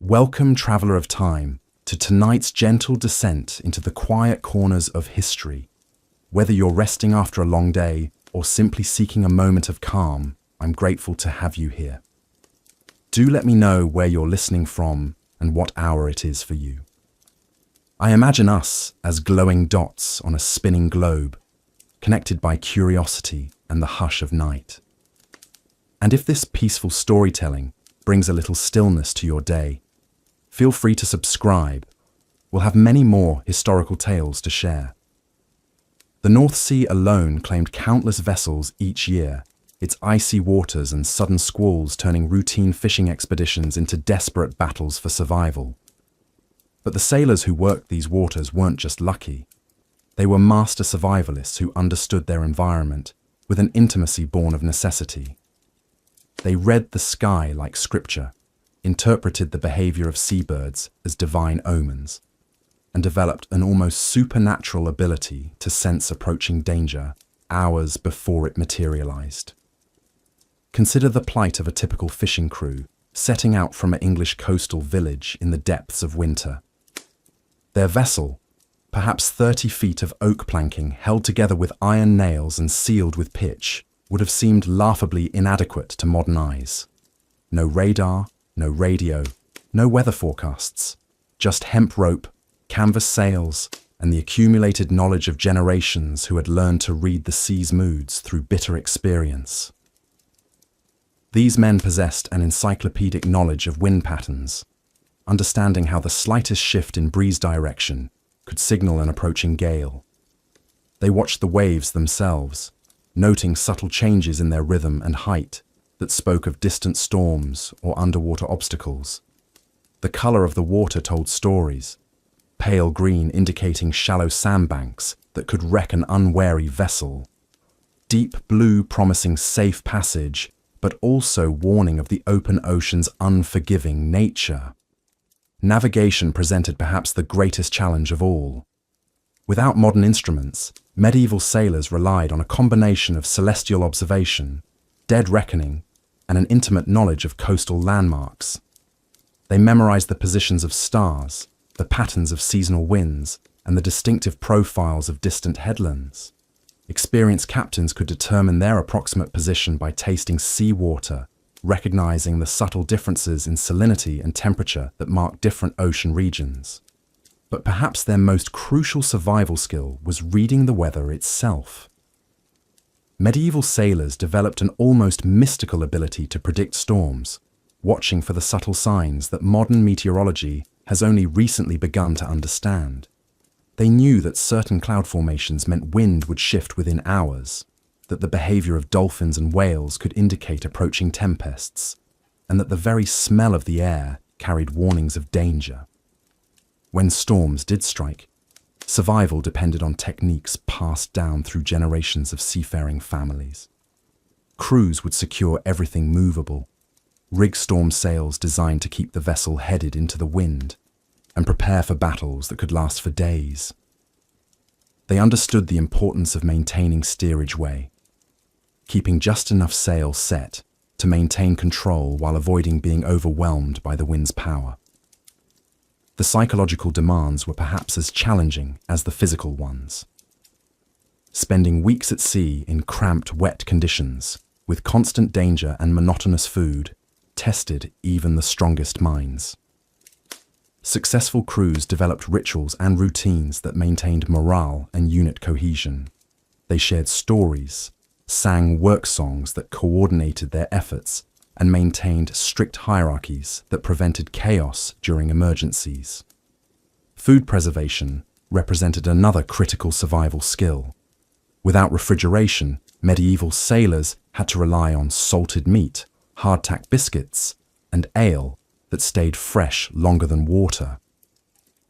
Welcome, traveller of time, to tonight's gentle descent into the quiet corners of history. Whether you're resting after a long day or simply seeking a moment of calm, I'm grateful to have you here. Do let me know where you're listening from and what hour it is for you. I imagine us as glowing dots on a spinning globe, connected by curiosity and the hush of night. And if this peaceful storytelling brings a little stillness to your day, feel free to subscribe. We'll have many more historical tales to share. The North Sea alone claimed countless vessels each year, its icy waters and sudden squalls turning routine fishing expeditions into desperate battles for survival. But the sailors who worked these waters weren't just lucky. They were master survivalists who understood their environment with an intimacy born of necessity. They read the sky like scripture, interpreted the behavior of seabirds as divine omens, and developed an almost supernatural ability to sense approaching danger hours before it materialized. Consider the plight of a typical fishing crew setting out from an English coastal village in the depths of winter. Their vessel, perhaps 30 feet of oak planking held together with iron nails and sealed with pitch, would have seemed laughably inadequate to modern eyes. No radar, no radio, no weather forecasts, just hemp rope, canvas sails, and the accumulated knowledge of generations who had learned to read the sea's moods through bitter experience. These men possessed an encyclopedic knowledge of wind patterns, understanding how the slightest shift in breeze direction could signal an approaching gale. They watched the waves themselves, noting subtle changes in their rhythm and height that spoke of distant storms or underwater obstacles. The color of the water told stories, pale green indicating shallow sandbanks that could wreck an unwary vessel, deep blue promising safe passage, but also warning of the open ocean's unforgiving nature. Navigation presented perhaps the greatest challenge of all. Without modern instruments, medieval sailors relied on a combination of celestial observation, dead reckoning, and an intimate knowledge of coastal landmarks. They memorized the positions of stars, the patterns of seasonal winds, and the distinctive profiles of distant headlands. Experienced captains could determine their approximate position by tasting seawater, recognizing the subtle differences in salinity and temperature that mark different ocean regions. But perhaps their most crucial survival skill was reading the weather itself. Medieval sailors developed an almost mystical ability to predict storms, watching for the subtle signs that modern meteorology has only recently begun to understand. They knew that certain cloud formations meant wind would shift within hours, that the behavior of dolphins and whales could indicate approaching tempests, and that the very smell of the air carried warnings of danger. When storms did strike, survival depended on techniques passed down through generations of seafaring families. Crews would secure everything movable, rig storm sails designed to keep the vessel headed into the wind, and prepare for battles that could last for days. They understood the importance of maintaining steerage way, keeping just enough sail set to maintain control while avoiding being overwhelmed by the wind's power. The psychological demands were perhaps as challenging as the physical ones. Spending weeks at sea in cramped, wet conditions, with constant danger and monotonous food, tested even the strongest minds. Successful crews developed rituals and routines that maintained morale and unit cohesion. They shared stories, sang work songs that coordinated their efforts, and maintained strict hierarchies that prevented chaos during emergencies. Food preservation represented another critical survival skill. Without refrigeration, medieval sailors had to rely on salted meat, hardtack biscuits, and ale that stayed fresh longer than water.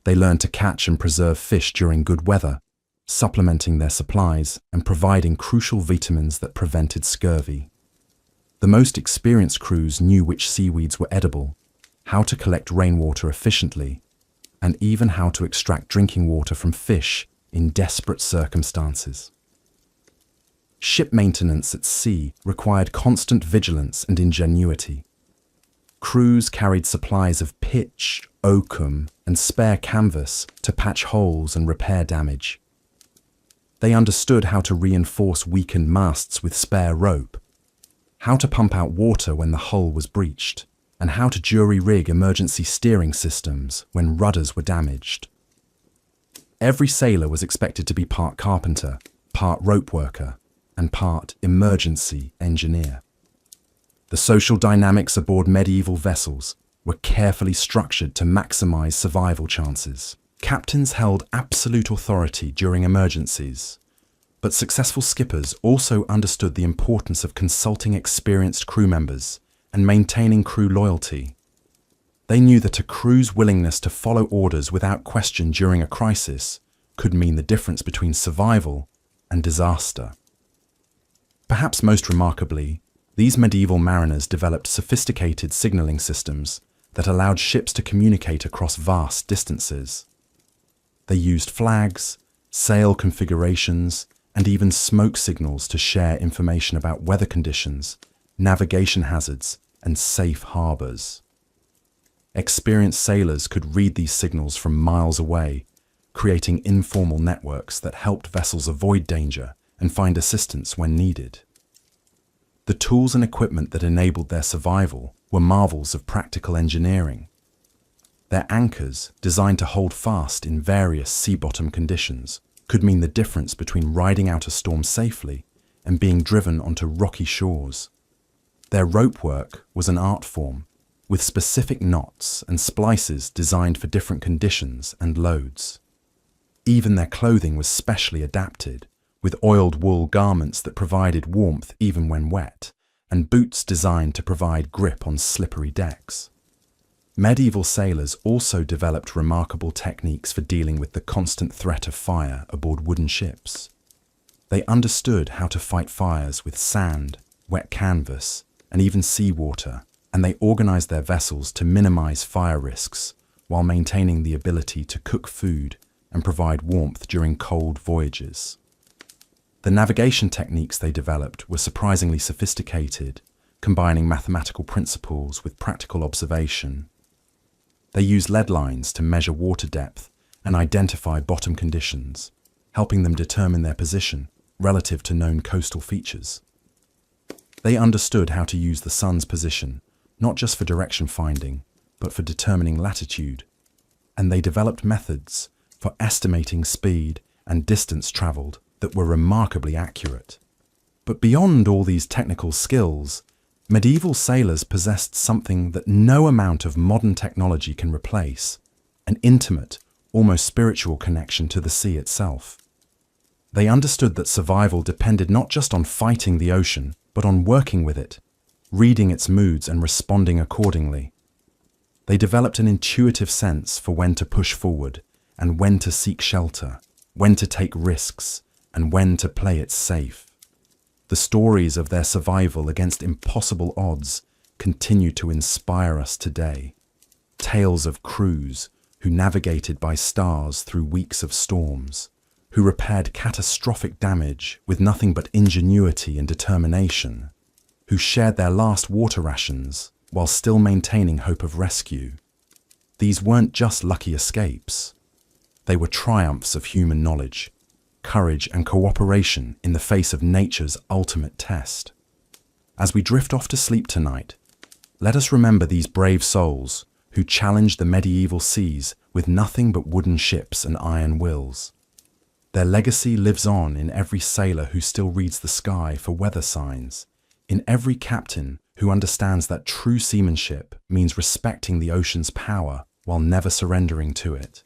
They learned to catch and preserve fish during good weather, supplementing their supplies and providing crucial vitamins that prevented scurvy. The most experienced crews knew which seaweeds were edible, how to collect rainwater efficiently, and even how to extract drinking water from fish in desperate circumstances. Ship maintenance at sea required constant vigilance and ingenuity. Crews carried supplies of pitch, oakum, and spare canvas to patch holes and repair damage. They understood how to reinforce weakened masts with spare rope, how to pump out water when the hull was breached, and how to jury-rig emergency steering systems when rudders were damaged. Every sailor was expected to be part carpenter, part rope worker, and part emergency engineer. The social dynamics aboard medieval vessels were carefully structured to maximize survival chances. Captains held absolute authority during emergencies, but successful skippers also understood the importance of consulting experienced crew members and maintaining crew loyalty. They knew that a crew's willingness to follow orders without question during a crisis could mean the difference between survival and disaster. Perhaps most remarkably, these medieval mariners developed sophisticated signaling systems that allowed ships to communicate across vast distances. They used flags, sail configurations, and even smoke signals to share information about weather conditions, navigation hazards, and safe harbors. Experienced sailors could read these signals from miles away, creating informal networks that helped vessels avoid danger and find assistance when needed. The tools and equipment that enabled their survival were marvels of practical engineering. Their anchors, designed to hold fast in various sea-bottom conditions, could mean the difference between riding out a storm safely and being driven onto rocky shores. Their rope work was an art form, with specific knots and splices designed for different conditions and loads. Even their clothing was specially adapted, with oiled wool garments that provided warmth even when wet, and boots designed to provide grip on slippery decks. Medieval sailors also developed remarkable techniques for dealing with the constant threat of fire aboard wooden ships. They understood how to fight fires with sand, wet canvas, and even seawater, and they organized their vessels to minimize fire risks while maintaining the ability to cook food and provide warmth during cold voyages. The navigation techniques they developed were surprisingly sophisticated, combining mathematical principles with practical observation. They used lead lines to measure water depth and identify bottom conditions, helping them determine their position relative to known coastal features. They understood how to use the sun's position, not just for direction finding, but for determining latitude, and they developed methods for estimating speed and distance traveled that were remarkably accurate. But beyond all these technical skills, medieval sailors possessed something that no amount of modern technology can replace: an intimate, almost spiritual connection to the sea itself. They understood that survival depended not just on fighting the ocean, but on working with it, reading its moods and responding accordingly. They developed an intuitive sense for when to push forward and when to seek shelter, when to take risks, and when to play it safe. The stories of their survival against impossible odds continue to inspire us today. Tales of crews who navigated by stars through weeks of storms, who repaired catastrophic damage with nothing but ingenuity and determination, who shared their last water rations while still maintaining hope of rescue. These weren't just lucky escapes. They were triumphs of human knowledge, courage, and cooperation in the face of nature's ultimate test. As we drift off to sleep tonight, let us remember these brave souls who challenged the medieval seas with nothing but wooden ships and iron wills. Their legacy lives on in every sailor who still reads the sky for weather signs, in every captain who understands that true seamanship means respecting the ocean's power while never surrendering to it.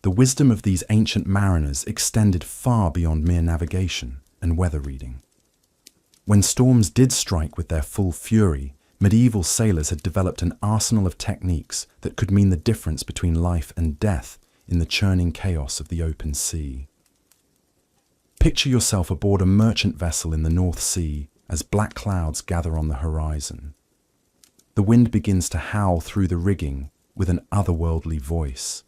The wisdom of these ancient mariners extended far beyond mere navigation and weather reading. When storms did strike with their full fury, medieval sailors had developed an arsenal of techniques that could mean the difference between life and death in the churning chaos of the open sea. Picture yourself aboard a merchant vessel in the North Sea as black clouds gather on the horizon. The wind begins to howl through the rigging with an otherworldly voice,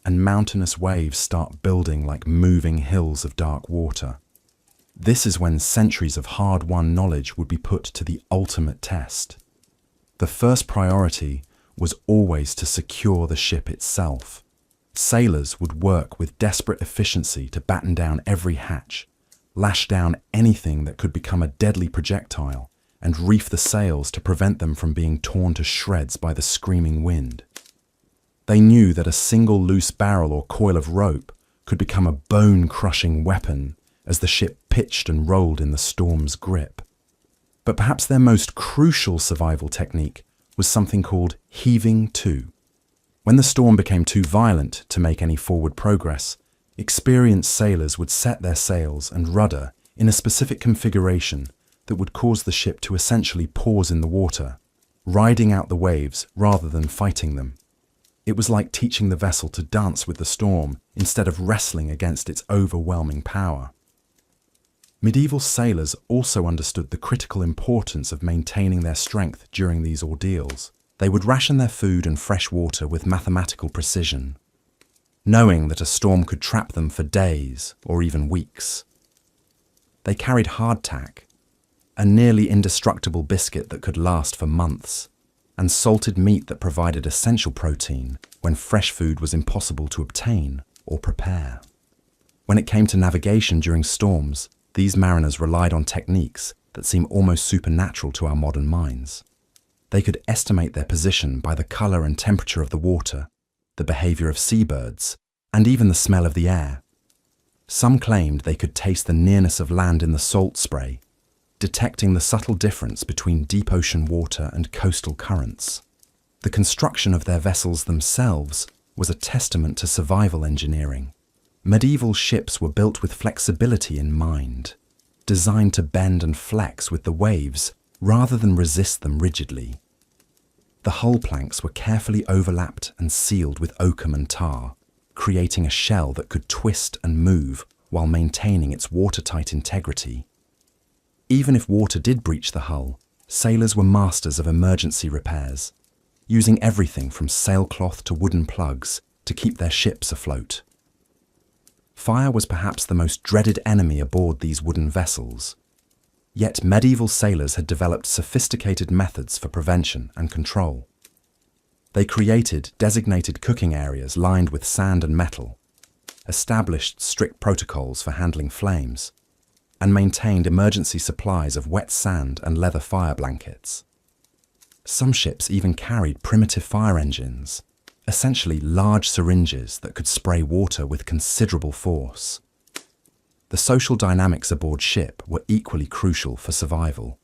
and mountainous waves start building like moving hills of dark water. This is when centuries of hard-won knowledge would be put to the ultimate test. The first priority was always to secure the ship itself. Sailors would work with desperate efficiency to batten down every hatch, lash down anything that could become a deadly projectile, and reef the sails to prevent them from being torn to shreds by the screaming wind. They knew that a single loose barrel or coil of rope could become a bone-crushing weapon as the ship pitched and rolled in the storm's grip. But perhaps their most crucial survival technique was something called heaving to. When the storm became too violent to make any forward progress, experienced sailors would set their sails and rudder in a specific configuration that would cause the ship to essentially pause in the water, riding out the waves rather than fighting them. It was like teaching the vessel to dance with the storm instead of wrestling against its overwhelming power. Medieval sailors also understood the critical importance of maintaining their strength during these ordeals. They would ration their food and fresh water with mathematical precision, knowing that a storm could trap them for days or even weeks. They carried hardtack, a nearly indestructible biscuit that could last for months, and salted meat that provided essential protein when fresh food was impossible to obtain or prepare. When it came to navigation during storms, these mariners relied on techniques that seem almost supernatural to our modern minds. They could estimate their position by the colour and temperature of the water, the behaviour of seabirds, and even the smell of the air. Some claimed they could taste the nearness of land in the salt spray, detecting the subtle difference between deep ocean water and coastal currents. The construction of their vessels themselves was a testament to survival engineering. Medieval ships were built with flexibility in mind, designed to bend and flex with the waves rather than resist them rigidly. The hull planks were carefully overlapped and sealed with oakum and tar, creating a shell that could twist and move while maintaining its watertight integrity. Even if water did breach the hull, sailors were masters of emergency repairs, using everything from sailcloth to wooden plugs to keep their ships afloat. Fire was perhaps the most dreaded enemy aboard these wooden vessels. Yet medieval sailors had developed sophisticated methods for prevention and control. They created designated cooking areas lined with sand and metal, established strict protocols for handling flames, and maintained emergency supplies of wet sand and leather fire blankets. Some ships even carried primitive fire engines, essentially large syringes that could spray water with considerable force. The social dynamics aboard ship were equally crucial for survival.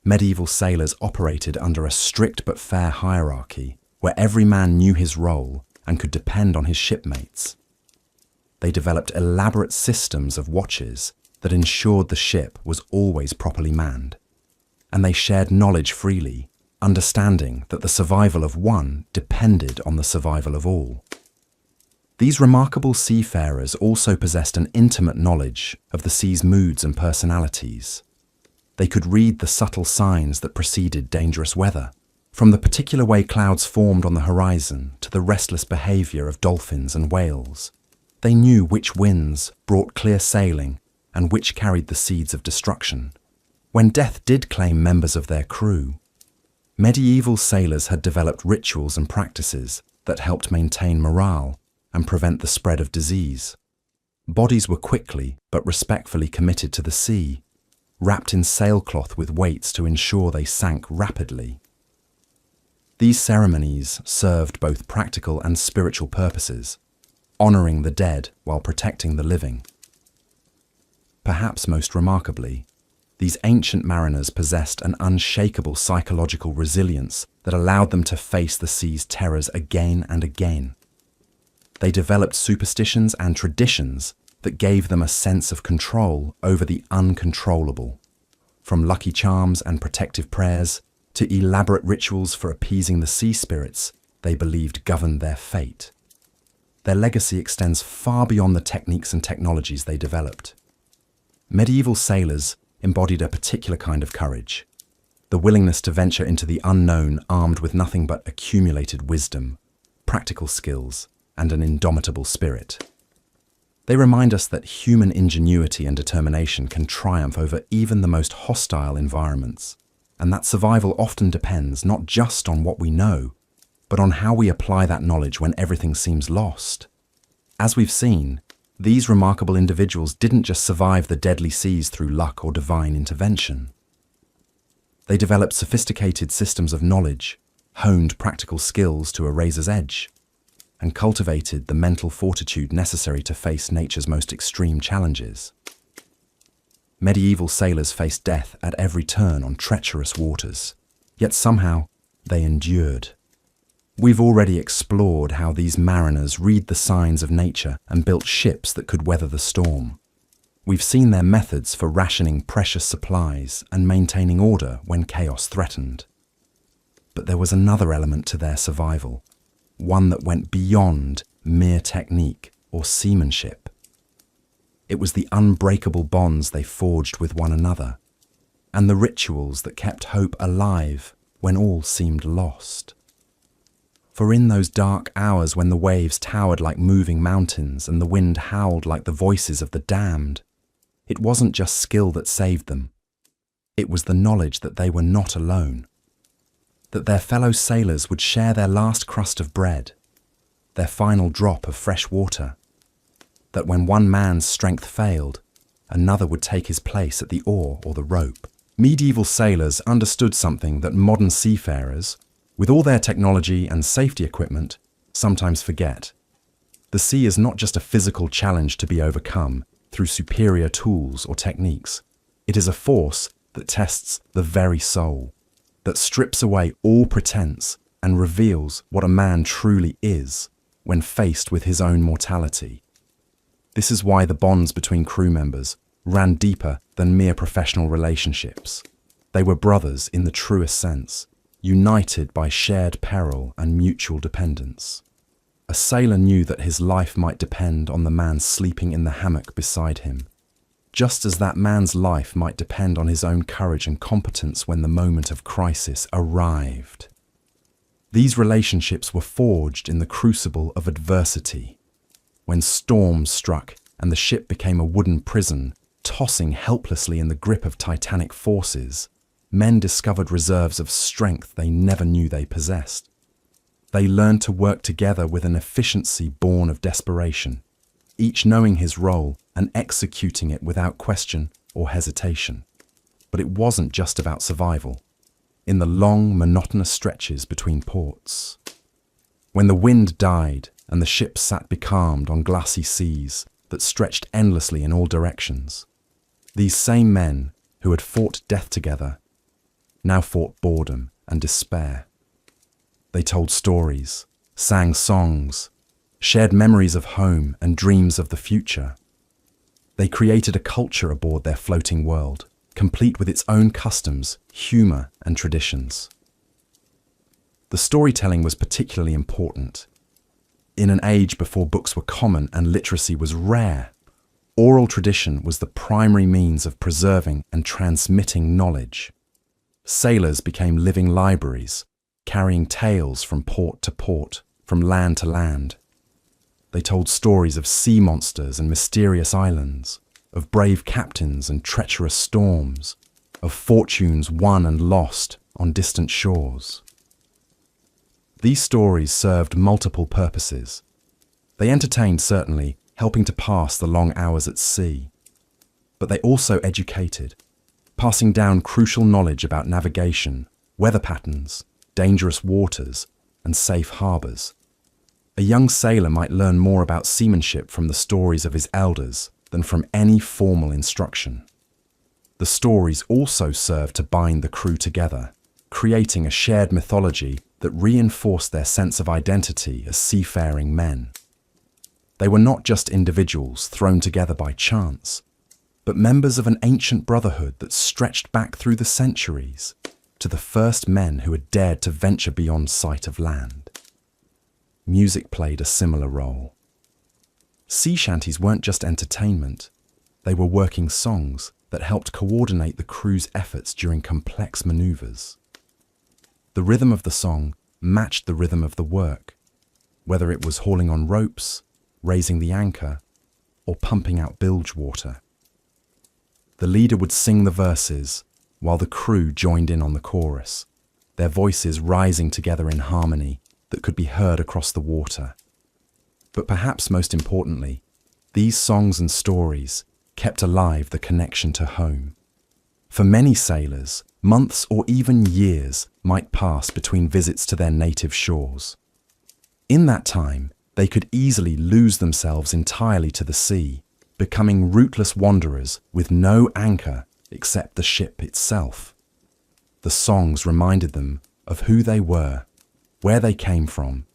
Medieval sailors operated under a strict but fair hierarchy, where every man knew his role and could depend on his shipmates. They developed elaborate systems of watches that ensured the ship was always properly manned, and they shared knowledge freely, understanding that the survival of one depended on the survival of all. These remarkable seafarers also possessed an intimate knowledge of the sea's moods and personalities. They could read the subtle signs that preceded dangerous weather, from the particular way clouds formed on the horizon to the restless behaviour of dolphins and whales. They knew which winds brought clear sailing and which carried the seeds of destruction. When death did claim members of their crew, medieval sailors had developed rituals and practices that helped maintain morale and prevent the spread of disease. Bodies were quickly but respectfully committed to the sea, wrapped in sailcloth with weights to ensure they sank rapidly. These ceremonies served both practical and spiritual purposes, honouring the dead while protecting the living. Perhaps most remarkably, these ancient mariners possessed an unshakable psychological resilience that allowed them to face the sea's terrors again and again. They developed superstitions and traditions that gave them a sense of control over the uncontrollable, from lucky charms and protective prayers to elaborate rituals for appeasing the sea spirits they believed governed their fate. Their legacy extends far beyond the techniques and technologies they developed. Medieval sailors embodied a particular kind of courage, the willingness to venture into the unknown armed with nothing but accumulated wisdom, practical skills, and an indomitable spirit. They remind us that human ingenuity and determination can triumph over even the most hostile environments, and that survival often depends not just on what we know, but on how we apply that knowledge when everything seems lost. As we've seen, these remarkable individuals didn't just survive the deadly seas through luck or divine intervention. They developed sophisticated systems of knowledge, honed practical skills to a razor's edge, and cultivated the mental fortitude necessary to face nature's most extreme challenges. Medieval sailors faced death at every turn on treacherous waters, yet somehow they endured. We've already explored how these mariners read the signs of nature and built ships that could weather the storm. We've seen their methods for rationing precious supplies and maintaining order when chaos threatened. But there was another element to their survival, one that went beyond mere technique or seamanship. It was the unbreakable bonds they forged with one another, and the rituals that kept hope alive when all seemed lost. For in those dark hours when the waves towered like moving mountains and the wind howled like the voices of the damned, it wasn't just skill that saved them. It was the knowledge that they were not alone, that their fellow sailors would share their last crust of bread, their final drop of fresh water, that when one man's strength failed, another would take his place at the oar or the rope. Medieval sailors understood something that modern seafarers, with all their technology and safety equipment, sometimes forget. The sea is not just a physical challenge to be overcome through superior tools or techniques. It is a force that tests the very soul, that strips away all pretense and reveals what a man truly is when faced with his own mortality. This is why the bonds between crew members ran deeper than mere professional relationships. They were brothers in the truest sense, united by shared peril and mutual dependence. A sailor knew that his life might depend on the man sleeping in the hammock beside him, just as that man's life might depend on his own courage and competence when the moment of crisis arrived. These relationships were forged in the crucible of adversity. When storms struck and the ship became a wooden prison, tossing helplessly in the grip of titanic forces, men discovered reserves of strength they never knew they possessed. They learned to work together with an efficiency born of desperation, each knowing his role and executing it without question or hesitation. But it wasn't just about survival. In the long, monotonous stretches between ports, when the wind died and the ship sat becalmed on glassy seas that stretched endlessly in all directions, these same men who had fought death together now fought boredom and despair. They told stories, sang songs, shared memories of home and dreams of the future. They created a culture aboard their floating world, complete with its own customs, humour and traditions. The storytelling was particularly important. In an age before books were common and literacy was rare, oral tradition was the primary means of preserving and transmitting knowledge. Sailors became living libraries, carrying tales from port to port, from land to land. They told stories of sea monsters and mysterious islands, of brave captains and treacherous storms, of fortunes won and lost on distant shores. These stories served multiple purposes. They entertained, certainly, helping to pass the long hours at sea. But they also educated, passing down crucial knowledge about navigation, weather patterns, dangerous waters, and safe harbours. A young sailor might learn more about seamanship from the stories of his elders than from any formal instruction. The stories also served to bind the crew together, creating a shared mythology that reinforced their sense of identity as seafaring men. They were not just individuals thrown together by chance, but members of an ancient brotherhood that stretched back through the centuries to the first men who had dared to venture beyond sight of land. Music played a similar role. Sea shanties weren't just entertainment, they were working songs that helped coordinate the crew's efforts during complex maneuvers. The rhythm of the song matched the rhythm of the work, whether it was hauling on ropes, raising the anchor, or pumping out bilge water. The leader would sing the verses, while the crew joined in on the chorus, their voices rising together in harmony that could be heard across the water. But perhaps most importantly, these songs and stories kept alive the connection to home. For many sailors, months or even years might pass between visits to their native shores. In that time, they could easily lose themselves entirely to the sea, becoming rootless wanderers with no anchor except the ship itself. The songs reminded them of who they were, where they came from,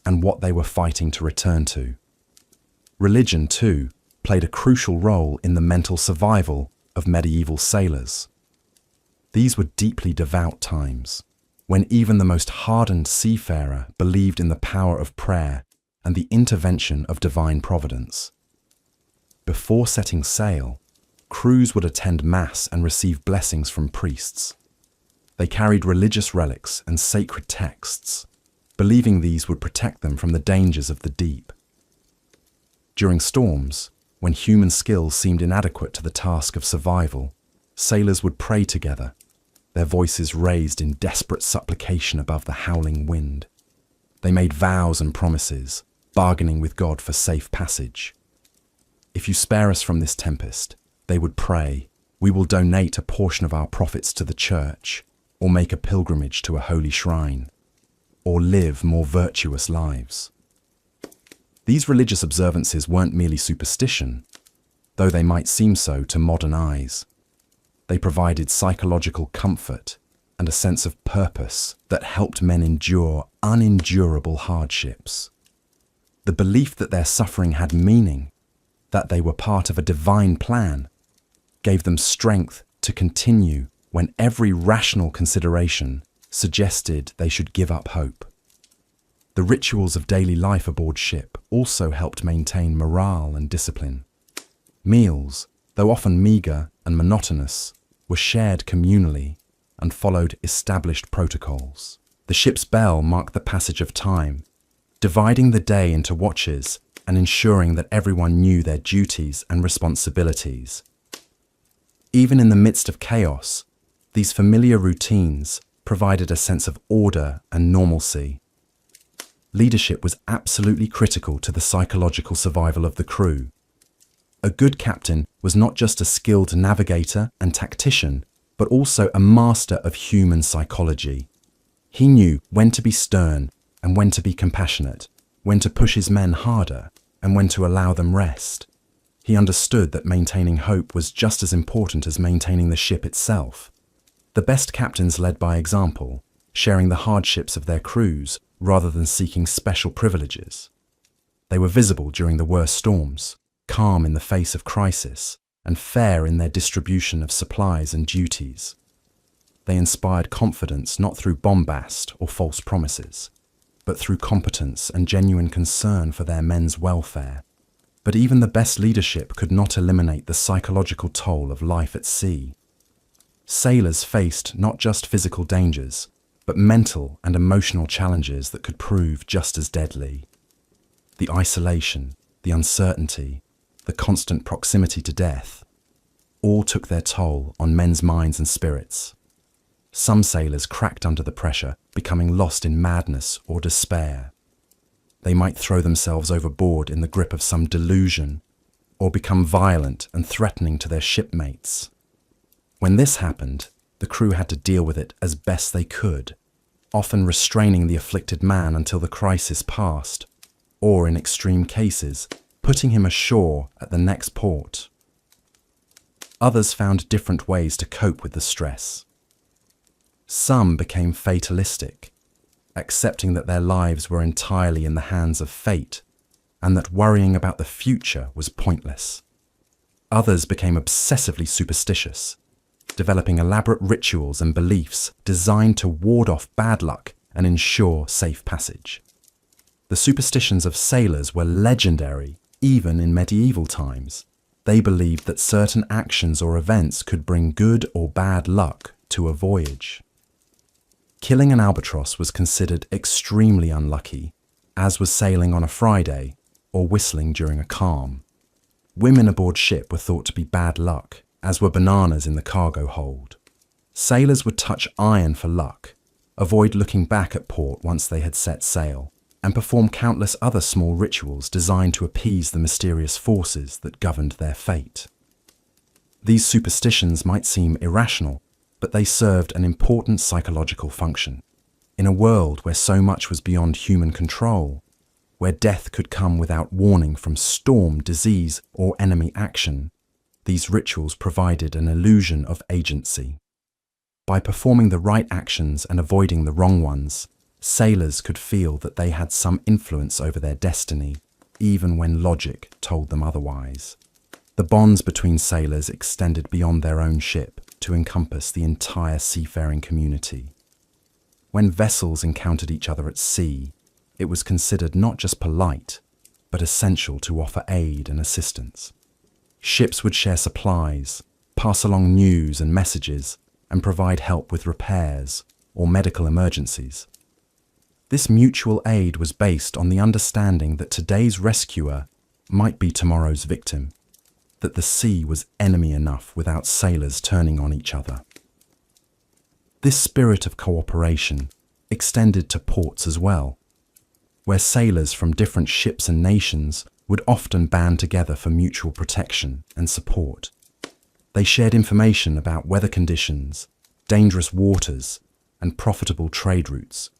and what they were fighting to return to. Religion, too, played a crucial role in the mental survival of medieval sailors. These were deeply devout times, when even the most hardened seafarer believed in the power of prayer and the intervention of divine providence. Before setting sail, crews would attend Mass and receive blessings from priests. They carried religious relics and sacred texts, believing these would protect them from the dangers of the deep. During storms, when human skill seemed inadequate to the task of survival, sailors would pray together, their voices raised in desperate supplication above the howling wind. They made vows and promises, bargaining with God for safe passage. "If you spare us from this tempest," they would pray, "we will donate a portion of our profits to the church, or make a pilgrimage to a holy shrine, or live more virtuous lives." These religious observances weren't merely superstition, though they might seem so to modern eyes. They provided psychological comfort and a sense of purpose that helped men endure unendurable hardships. The belief that their suffering had meaning, that they were part of a divine plan, gave them strength to continue when every rational consideration suggested they should give up hope. The rituals of daily life aboard ship also helped maintain morale and discipline. Meals, though often meagre and monotonous, were shared communally and followed established protocols. The ship's bell marked the passage of time, dividing the day into watches and ensuring that everyone knew their duties and responsibilities. Even in the midst of chaos, these familiar routines provided a sense of order and normalcy. Leadership was absolutely critical to the psychological survival of the crew. A good captain was not just a skilled navigator and tactician, but also a master of human psychology. He knew when to be stern and when to be compassionate, when to push his men harder and when to allow them rest. He understood that maintaining hope was just as important as maintaining the ship itself. The best captains led by example, sharing the hardships of their crews rather than seeking special privileges. They were visible during the worst storms, calm in the face of crisis, and fair in their distribution of supplies and duties. They inspired confidence not through bombast or false promises, but through competence and genuine concern for their men's welfare. But even the best leadership could not eliminate the psychological toll of life at sea. Sailors faced not just physical dangers, but mental and emotional challenges that could prove just as deadly. The isolation, the uncertainty, the constant proximity to death, all took their toll on men's minds and spirits. Some sailors cracked under the pressure, becoming lost in madness or despair. They might throw themselves overboard in the grip of some delusion, or become violent and threatening to their shipmates. When this happened, the crew had to deal with it as best they could, often restraining the afflicted man until the crisis passed, or in extreme cases, putting him ashore at the next port. Others found different ways to cope with the stress. Some became fatalistic, accepting that their lives were entirely in the hands of fate and that worrying about the future was pointless. Others became obsessively superstitious, developing elaborate rituals and beliefs designed to ward off bad luck and ensure safe passage. The superstitions of sailors were legendary even in medieval times. They believed that certain actions or events could bring good or bad luck to a voyage. Killing an albatross was considered extremely unlucky, as was sailing on a Friday or whistling during a calm. Women aboard ship were thought to be bad luck, as were bananas in the cargo hold. Sailors would touch iron for luck, avoid looking back at port once they had set sail, and perform countless other small rituals designed to appease the mysterious forces that governed their fate. These superstitions might seem irrational, but they served an important psychological function. In a world where so much was beyond human control, where death could come without warning from storm, disease, or enemy action, these rituals provided an illusion of agency. By performing the right actions and avoiding the wrong ones, sailors could feel that they had some influence over their destiny, even when logic told them otherwise. The bonds between sailors extended beyond their own ship to encompass the entire seafaring community. When vessels encountered each other at sea, it was considered not just polite, but essential to offer aid and assistance. Ships would share supplies, pass along news and messages, and provide help with repairs or medical emergencies. This mutual aid was based on the understanding that today's rescuer might be tomorrow's victim, that the sea was enemy enough without sailors turning on each other. This spirit of cooperation extended to ports as well, where sailors from different ships and nations would often band together for mutual protection and support. They shared information about weather conditions, dangerous waters, and profitable trade routes.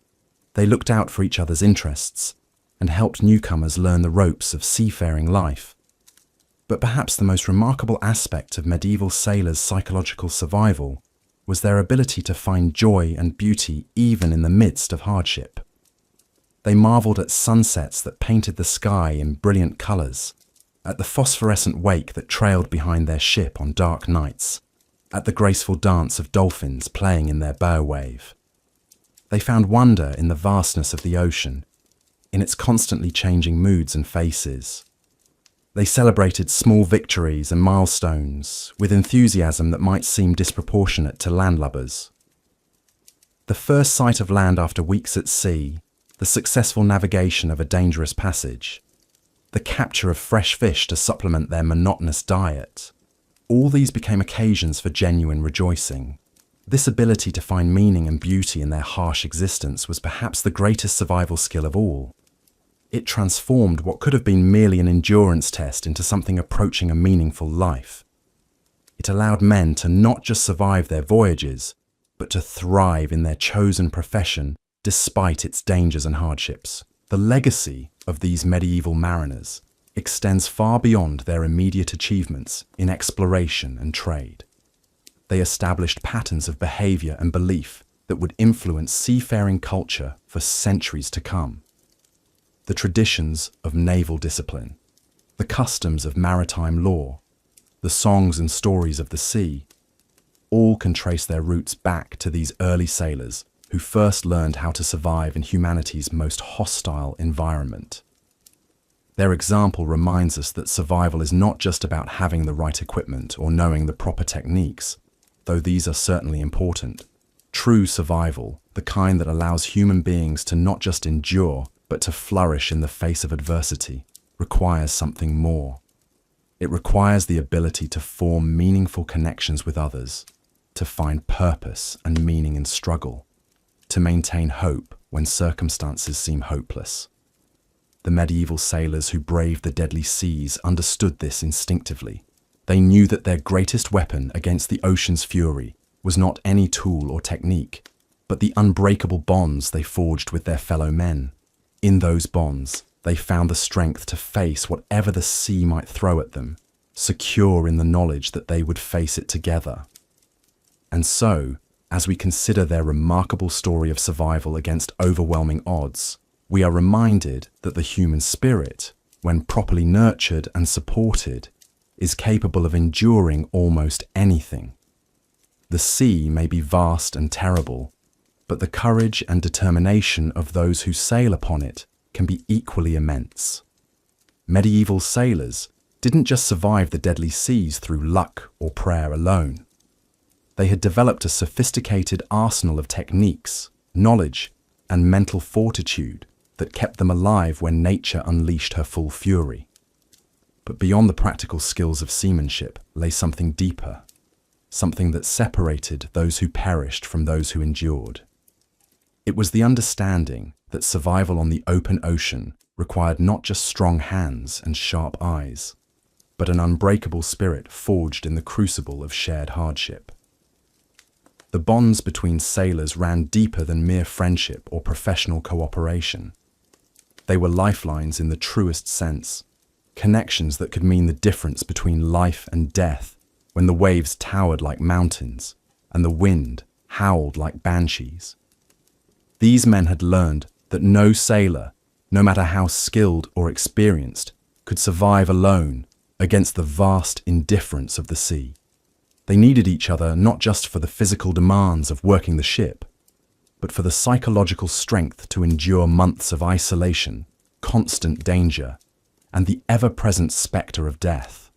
They looked out for each other's interests and helped newcomers learn the ropes of seafaring life. But perhaps the most remarkable aspect of medieval sailors' psychological survival was their ability to find joy and beauty even in the midst of hardship. They marveled at sunsets that painted the sky in brilliant colors, at the phosphorescent wake that trailed behind their ship on dark nights, at the graceful dance of dolphins playing in their bow wave. They found wonder in the vastness of the ocean, in its constantly changing moods and faces. They celebrated small victories and milestones with enthusiasm that might seem disproportionate to landlubbers. The first sight of land after weeks at sea, the successful navigation of a dangerous passage, the capture of fresh fish to supplement their monotonous diet, all these became occasions for genuine rejoicing. This ability to find meaning and beauty in their harsh existence was perhaps the greatest survival skill of all. It transformed what could have been merely an endurance test into something approaching a meaningful life. It allowed men to not just survive their voyages, but to thrive in their chosen profession despite its dangers and hardships. The legacy of these medieval mariners extends far beyond their immediate achievements in exploration and trade. They established patterns of behavior and belief that would influence seafaring culture for centuries to come. The traditions of naval discipline, the customs of maritime law, the songs and stories of the sea, all can trace their roots back to these early sailors who first learned how to survive in humanity's most hostile environment. Their example reminds us that survival is not just about having the right equipment or knowing the proper techniques, though these are certainly important. True survival, the kind that allows human beings to not just endure, but to flourish in the face of adversity, requires something more. It requires the ability to form meaningful connections with others, to find purpose and meaning in struggle, to maintain hope when circumstances seem hopeless. The medieval sailors who braved the deadly seas understood this instinctively. They knew that their greatest weapon against the ocean's fury was not any tool or technique, but the unbreakable bonds they forged with their fellow men. In those bonds, they found the strength to face whatever the sea might throw at them, secure in the knowledge that they would face it together. And so, as we consider their remarkable story of survival against overwhelming odds, we are reminded that the human spirit, when properly nurtured and supported, is capable of enduring almost anything. The sea may be vast and terrible, but the courage and determination of those who sail upon it can be equally immense. Medieval sailors didn't just survive the deadly seas through luck or prayer alone. They had developed a sophisticated arsenal of techniques, knowledge, and mental fortitude that kept them alive when nature unleashed her full fury. But beyond the practical skills of seamanship lay something deeper. something that separated those who perished from those who endured. It was the understanding that survival on the open ocean required not just strong hands and sharp eyes, but an unbreakable spirit forged in the crucible of shared hardship. The bonds between sailors ran deeper than mere friendship or professional cooperation. They were lifelines in the truest sense, connections that could mean the difference between life and death when the waves towered like mountains and the wind howled like banshees. These men had learned that no sailor, no matter how skilled or experienced, could survive alone against the vast indifference of the sea. They needed each other not just for the physical demands of working the ship, but for the psychological strength to endure months of isolation, constant danger, and the ever-present spectre of death.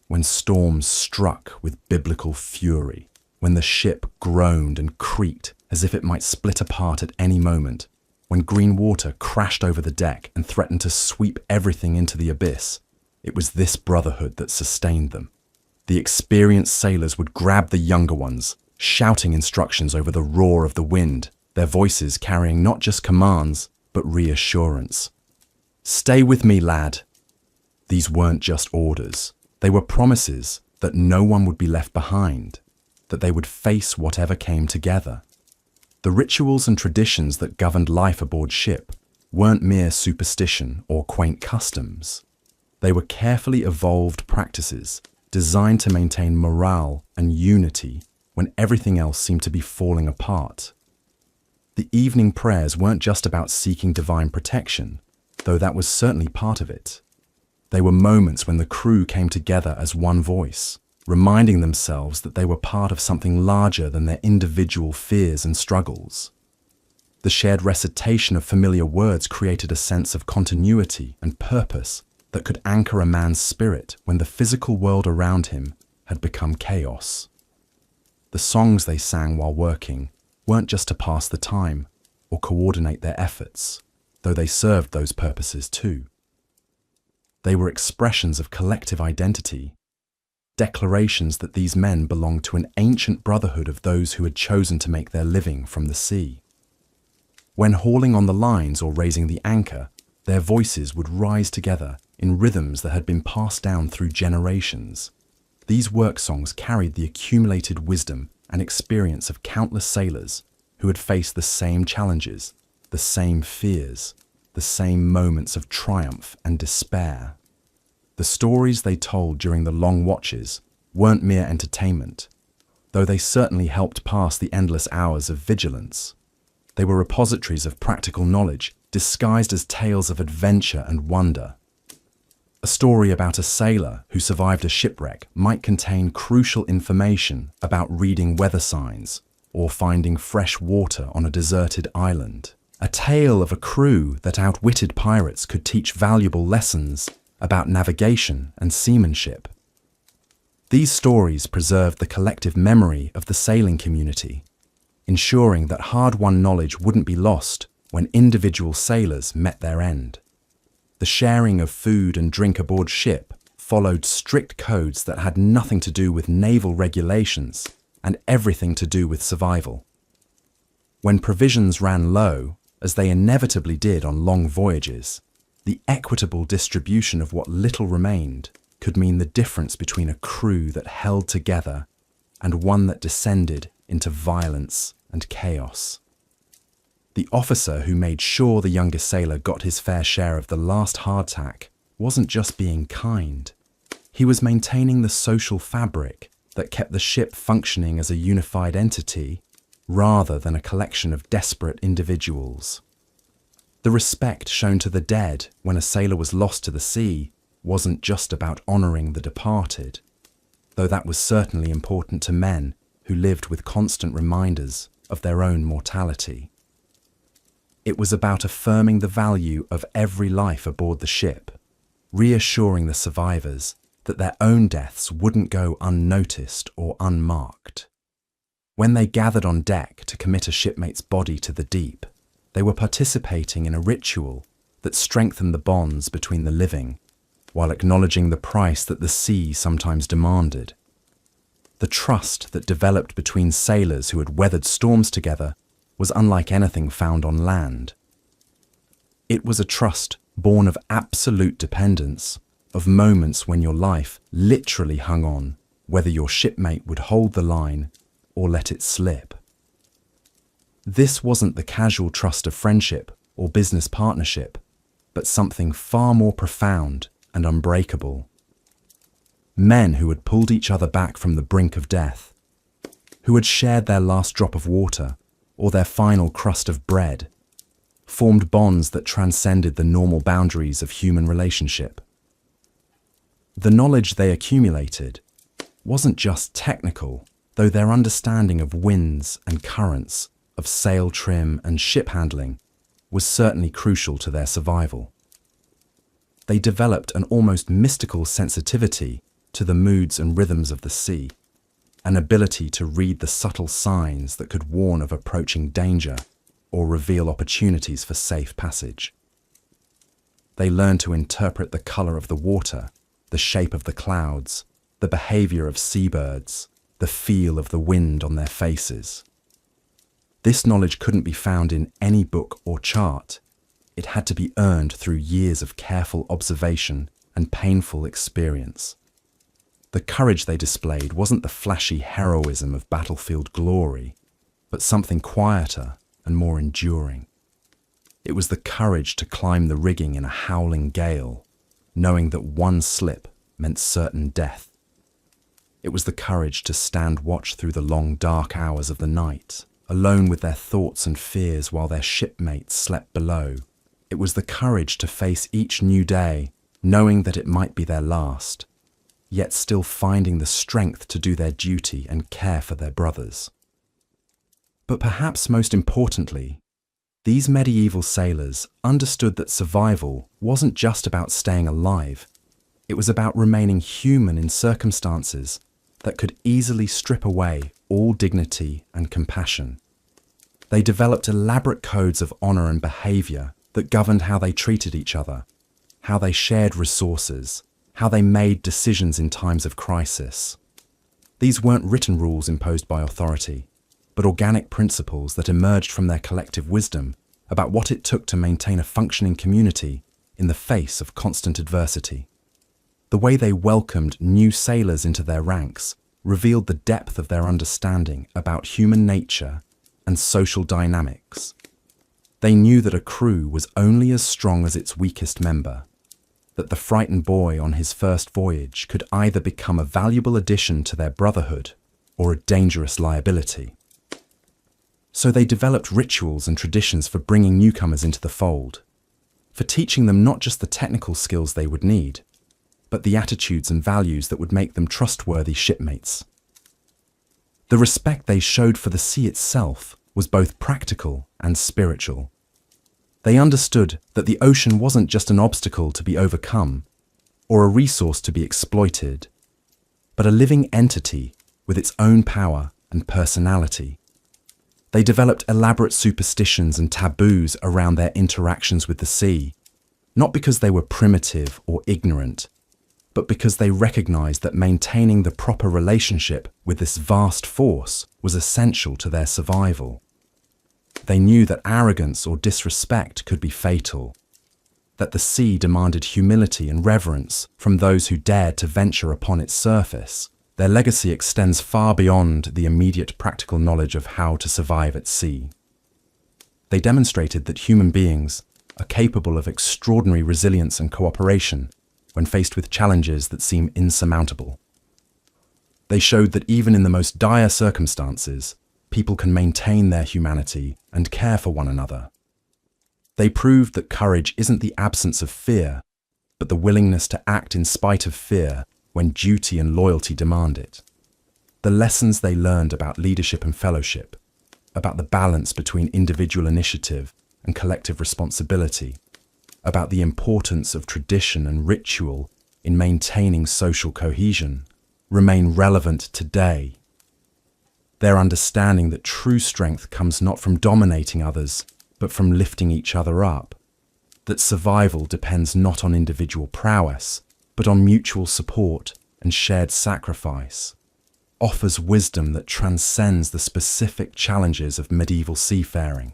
When storms struck with biblical fury, when the ship groaned and creaked as if it might split apart at any moment, when green water crashed over the deck and threatened to sweep everything into the abyss, it was this brotherhood that sustained them. The experienced sailors would grab the younger ones, shouting instructions over the roar of the wind, their voices carrying not just commands, but reassurance. "Stay with me, lad." These weren't just orders. They were promises that no one would be left behind, that they would face whatever came together. The rituals and traditions that governed life aboard ship weren't mere superstition or quaint customs. They were carefully evolved practices designed to maintain morale and unity when everything else seemed to be falling apart. The evening prayers weren't just about seeking divine protection, though that was certainly part of it. They were moments when the crew came together as one voice, reminding themselves that they were part of something larger than their individual fears and struggles. The shared recitation of familiar words created a sense of continuity and purpose that could anchor a man's spirit when the physical world around him had become chaos. The songs they sang while working weren't just to pass the time or coordinate their efforts, though they served those purposes too. They were expressions of collective identity, declarations that these men belonged to an ancient brotherhood of those who had chosen to make their living from the sea. When hauling on the lines or raising the anchor, their voices would rise together in rhythms that had been passed down through generations. These work songs carried the accumulated wisdom and experience of countless sailors who had faced the same challenges, the same fears, the same moments of triumph and despair. The stories they told during the long watches weren't mere entertainment, though they certainly helped pass the endless hours of vigilance. They were repositories of practical knowledge disguised as tales of adventure and wonder. A story about a sailor who survived a shipwreck might contain crucial information about reading weather signs or finding fresh water on a deserted island. A tale of a crew that outwitted pirates could teach valuable lessons about navigation and seamanship. These stories preserved the collective memory of the sailing community, ensuring that hard-won knowledge wouldn't be lost when individual sailors met their end. The sharing of food and drink aboard ship followed strict codes that had nothing to do with naval regulations and everything to do with survival. When provisions ran low, as they inevitably did on long voyages, the equitable distribution of what little remained could mean the difference between a crew that held together and one that descended into violence and chaos. The officer who made sure the younger sailor got his fair share of the last hardtack wasn't just being kind. He was maintaining the social fabric that kept the ship functioning as a unified entity rather than a collection of desperate individuals. The respect shown to the dead when a sailor was lost to the sea wasn't just about honouring the departed, though that was certainly important to men who lived with constant reminders of their own mortality. It was about affirming the value of every life aboard the ship, reassuring the survivors that their own deaths wouldn't go unnoticed or unmarked. When they gathered on deck to commit a shipmate's body to the deep, they were participating in a ritual that strengthened the bonds between the living, while acknowledging the price that the sea sometimes demanded. The trust that developed between sailors who had weathered storms together was unlike anything found on land. It was a trust born of absolute dependence, of moments when your life literally hung on whether your shipmate would hold the line or let it slip. This wasn't the casual trust of friendship or business partnership, but something far more profound and unbreakable. Men who had pulled each other back from the brink of death, who had shared their last drop of water or their final crust of bread, formed bonds that transcended the normal boundaries of human relationship. The knowledge they accumulated wasn't just technical, though their understanding of winds and currents, of sail trim and ship handling, was certainly crucial to their survival. They developed an almost mystical sensitivity to the moods and rhythms of the sea, an ability to read the subtle signs that could warn of approaching danger or reveal opportunities for safe passage. They learned to interpret the color of the water, the shape of the clouds, the behavior of seabirds, the feel of the wind on their faces. This knowledge couldn't be found in any book or chart. It had to be earned through years of careful observation and painful experience. The courage they displayed wasn't the flashy heroism of battlefield glory, but something quieter and more enduring. It was the courage to climb the rigging in a howling gale, knowing that one slip meant certain death. It was the courage to stand watch through the long dark hours of the night, alone with their thoughts and fears while their shipmates slept below. It was the courage to face each new day, knowing that it might be their last, yet still finding the strength to do their duty and care for their brothers. But perhaps most importantly, these medieval sailors understood that survival wasn't just about staying alive. It was about remaining human in circumstances that could easily strip away all dignity and compassion. They developed elaborate codes of honor and behavior that governed how they treated each other, how they shared resources, how they made decisions in times of crisis. These weren't written rules imposed by authority, but organic principles that emerged from their collective wisdom about what it took to maintain a functioning community in the face of constant adversity. The way they welcomed new sailors into their ranks revealed the depth of their understanding about human nature and social dynamics. They knew that a crew was only as strong as its weakest member, that the frightened boy on his first voyage could either become a valuable addition to their brotherhood or a dangerous liability. So they developed rituals and traditions for bringing newcomers into the fold, for teaching them not just the technical skills they would need, but the attitudes and values that would make them trustworthy shipmates. The respect they showed for the sea itself was both practical and spiritual. They understood that the ocean wasn't just an obstacle to be overcome or a resource to be exploited, but a living entity with its own power and personality. They developed elaborate superstitions and taboos around their interactions with the sea, not because they were primitive or ignorant, but because they recognized that maintaining the proper relationship with this vast force was essential to their survival. They knew that arrogance or disrespect could be fatal, that the sea demanded humility and reverence from those who dared to venture upon its surface. Their legacy extends far beyond the immediate practical knowledge of how to survive at sea. They demonstrated that human beings are capable of extraordinary resilience and cooperation when faced with challenges that seem insurmountable. They showed that even in the most dire circumstances, people can maintain their humanity and care for one another. They proved that courage isn't the absence of fear, but the willingness to act in spite of fear when duty and loyalty demand it. The lessons they learned about leadership and fellowship, about the balance between individual initiative and collective responsibility, about the importance of tradition and ritual in maintaining social cohesion, remain relevant today. Their understanding that true strength comes not from dominating others, but from lifting each other up, that survival depends not on individual prowess, but on mutual support and shared sacrifice. offers wisdom that transcends the specific challenges of medieval seafaring.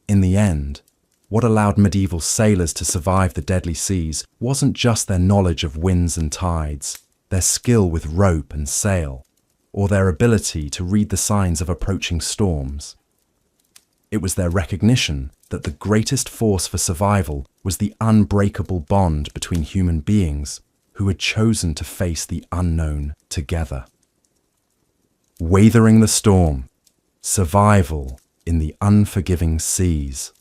In the end, what allowed medieval sailors to survive the deadly seas wasn't just their knowledge of winds and tides, their skill with rope and sail, or their ability to read the signs of approaching storms. It was their recognition that the greatest force for survival was the unbreakable bond between human beings who had chosen to face the unknown together. Weathering the storm, survival in the unforgiving seas.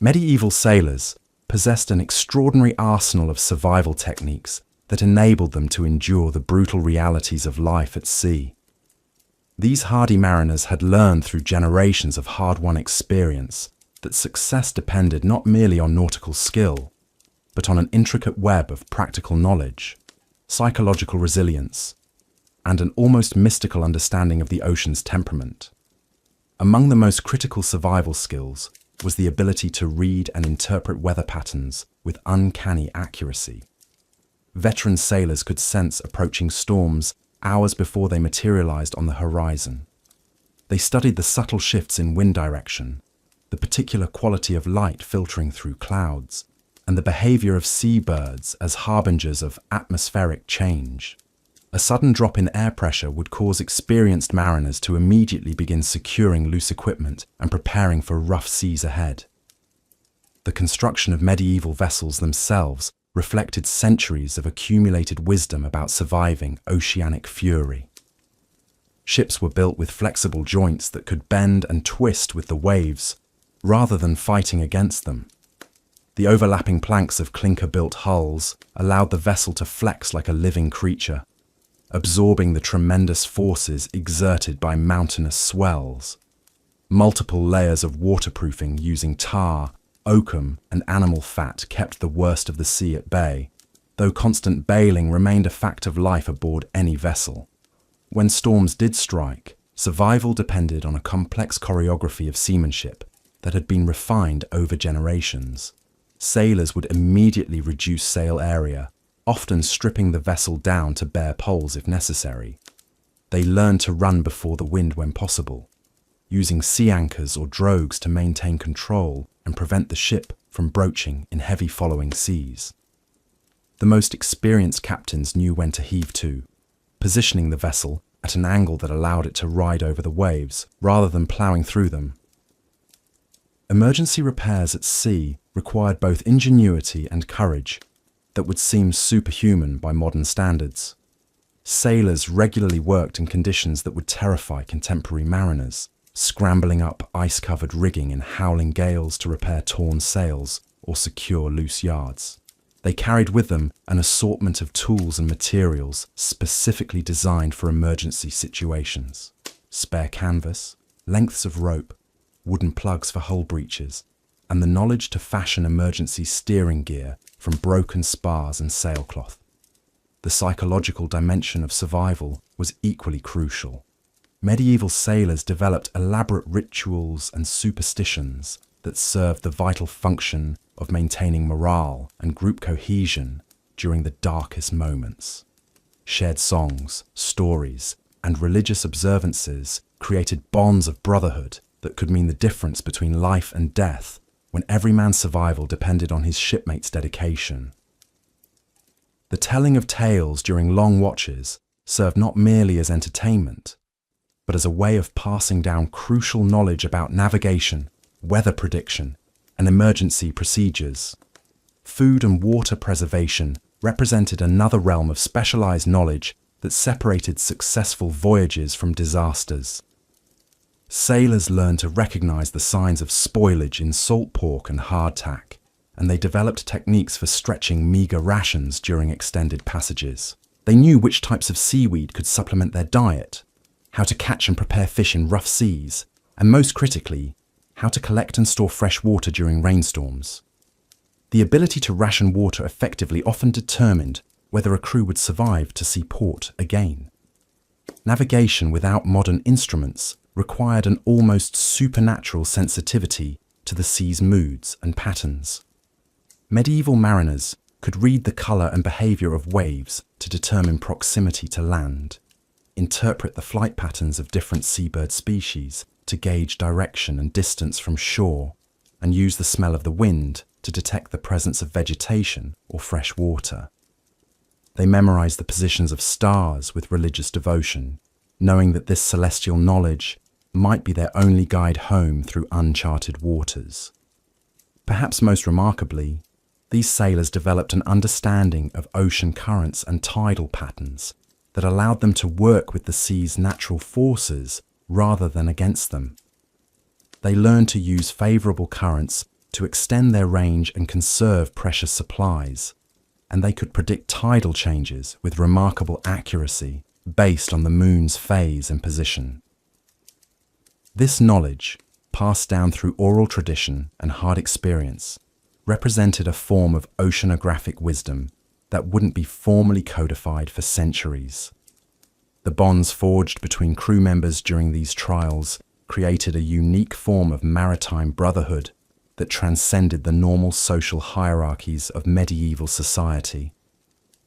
Medieval sailors possessed an extraordinary arsenal of survival techniques that enabled them to endure the brutal realities of life at sea. These hardy mariners had learned through generations of hard-won experience that success depended not merely on nautical skill, but on an intricate web of practical knowledge, psychological resilience, and an almost mystical understanding of the ocean's temperament. Among the most critical survival skills was the ability to read and interpret weather patterns with uncanny accuracy. Veteran sailors could sense approaching storms hours before they materialized on the horizon. They studied the subtle shifts in wind direction, the particular quality of light filtering through clouds, and the behavior of seabirds as harbingers of atmospheric change. A sudden drop in air pressure would cause experienced mariners to immediately begin securing loose equipment and preparing for rough seas ahead. The construction of medieval vessels themselves reflected centuries of accumulated wisdom about surviving oceanic fury. Ships were built with flexible joints that could bend and twist with the waves, rather than fighting against them. The overlapping planks of clinker-built hulls allowed the vessel to flex like a living creature, absorbing the tremendous forces exerted by mountainous swells. Multiple layers of waterproofing using tar, oakum, and animal fat kept the worst of the sea at bay, though constant bailing remained a fact of life aboard any vessel. When storms did strike, survival depended on a complex choreography of seamanship that had been refined over generations. Sailors would immediately reduce sail area, often stripping the vessel down to bare poles if necessary. They learned to run before the wind when possible, using sea anchors or drogues to maintain control and prevent the ship from broaching in heavy following seas. The most experienced captains knew when to heave to, positioning the vessel at an angle that allowed it to ride over the waves rather than ploughing through them. Emergency repairs at sea required both ingenuity and courage that would seem superhuman by modern standards. Sailors regularly worked in conditions that would terrify contemporary mariners, scrambling up ice-covered rigging in howling gales to repair torn sails or secure loose yards. They carried with them an assortment of tools and materials specifically designed for emergency situations. Spare canvas, lengths of rope, wooden plugs for hull breaches, and the knowledge to fashion emergency steering gear from broken spars and sailcloth. The psychological dimension of survival was equally crucial. Medieval sailors developed elaborate rituals and superstitions that served the vital function of maintaining morale and group cohesion during the darkest moments. Shared songs, stories, and religious observances created bonds of brotherhood that could mean the difference between life and death when every man's survival depended on his shipmate's dedication. The telling of tales during long watches served not merely as entertainment, but as a way of passing down crucial knowledge about navigation, weather prediction, and emergency procedures. Food and water preservation represented another realm of specialized knowledge that separated successful voyages from disasters. Sailors learned to recognize the signs of spoilage in salt pork and hardtack, and they developed techniques for stretching meager rations during extended passages. They knew which types of seaweed could supplement their diet, how to catch and prepare fish in rough seas, and most critically, how to collect and store fresh water during rainstorms. The ability to ration water effectively often determined whether a crew would survive to see port again. Navigation without modern instruments required an almost supernatural sensitivity to the sea's moods and patterns. Medieval mariners could read the colour and behaviour of waves to determine proximity to land, interpret the flight patterns of different seabird species to gauge direction and distance from shore, and use the smell of the wind to detect the presence of vegetation or fresh water. They memorize the positions of stars with religious devotion, knowing that this celestial knowledge might be their only guide home through uncharted waters. Perhaps most remarkably, these sailors developed an understanding of ocean currents and tidal patterns that allowed them to work with the sea's natural forces rather than against them. They learned to use favorable currents to extend their range and conserve precious supplies, and they could predict tidal changes with remarkable accuracy based on the moon's phase and position. This knowledge, passed down through oral tradition and hard experience, represented a form of oceanographic wisdom that wouldn't be formally codified for centuries. The bonds forged between crew members during these trials created a unique form of maritime brotherhood that transcended the normal social hierarchies of medieval society.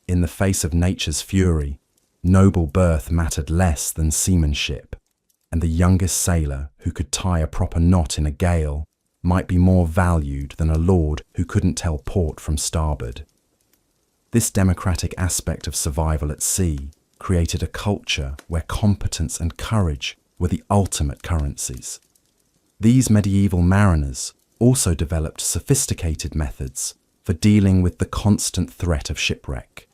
In the face of nature's fury, noble birth mattered less than seamanship, and the youngest sailor who could tie a proper knot in a gale might be more valued than a lord who couldn't tell port from starboard. This democratic aspect of survival at sea created a culture where competence and courage were the ultimate currencies. These medieval mariners also developed sophisticated methods for dealing with the constant threat of shipwreck.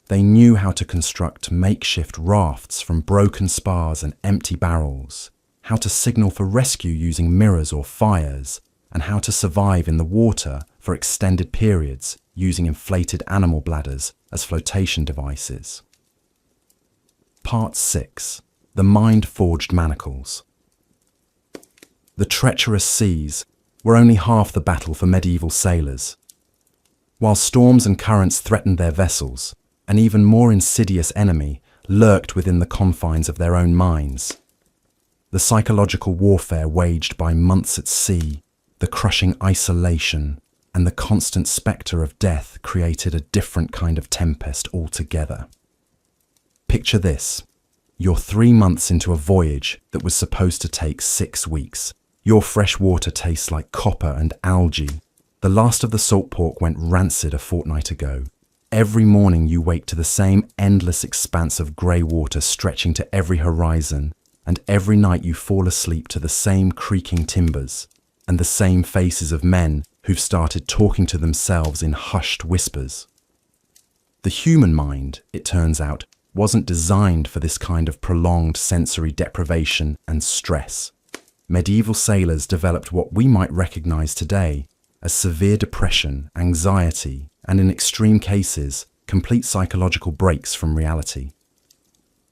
They knew how to construct makeshift rafts from broken spars and empty barrels, how to signal for rescue using mirrors or fires, and how to survive in the water for extended periods using inflated animal bladders as flotation devices. Part 6. The Mind-Forged Manacles. The treacherous seas were only half the battle for medieval sailors. While storms and currents threatened their vessels, an even more insidious enemy lurked within the confines of their own minds. The psychological warfare waged by months at sea, the crushing isolation, and the constant spectre of death created a different kind of tempest altogether. Picture this. You're 3 months into a voyage that was supposed to take 6 weeks. Your fresh water tastes like copper and algae. The last of the salt pork went rancid a fortnight ago. Every morning you wake to the same endless expanse of grey water stretching to every horizon, and every night you fall asleep to the same creaking timbers, and the same faces of men who've started talking to themselves in hushed whispers. The human mind, it turns out, wasn't designed for this kind of prolonged sensory deprivation and stress. Medieval sailors developed what we might recognize today as severe depression, anxiety, and in extreme cases, complete psychological breaks from reality.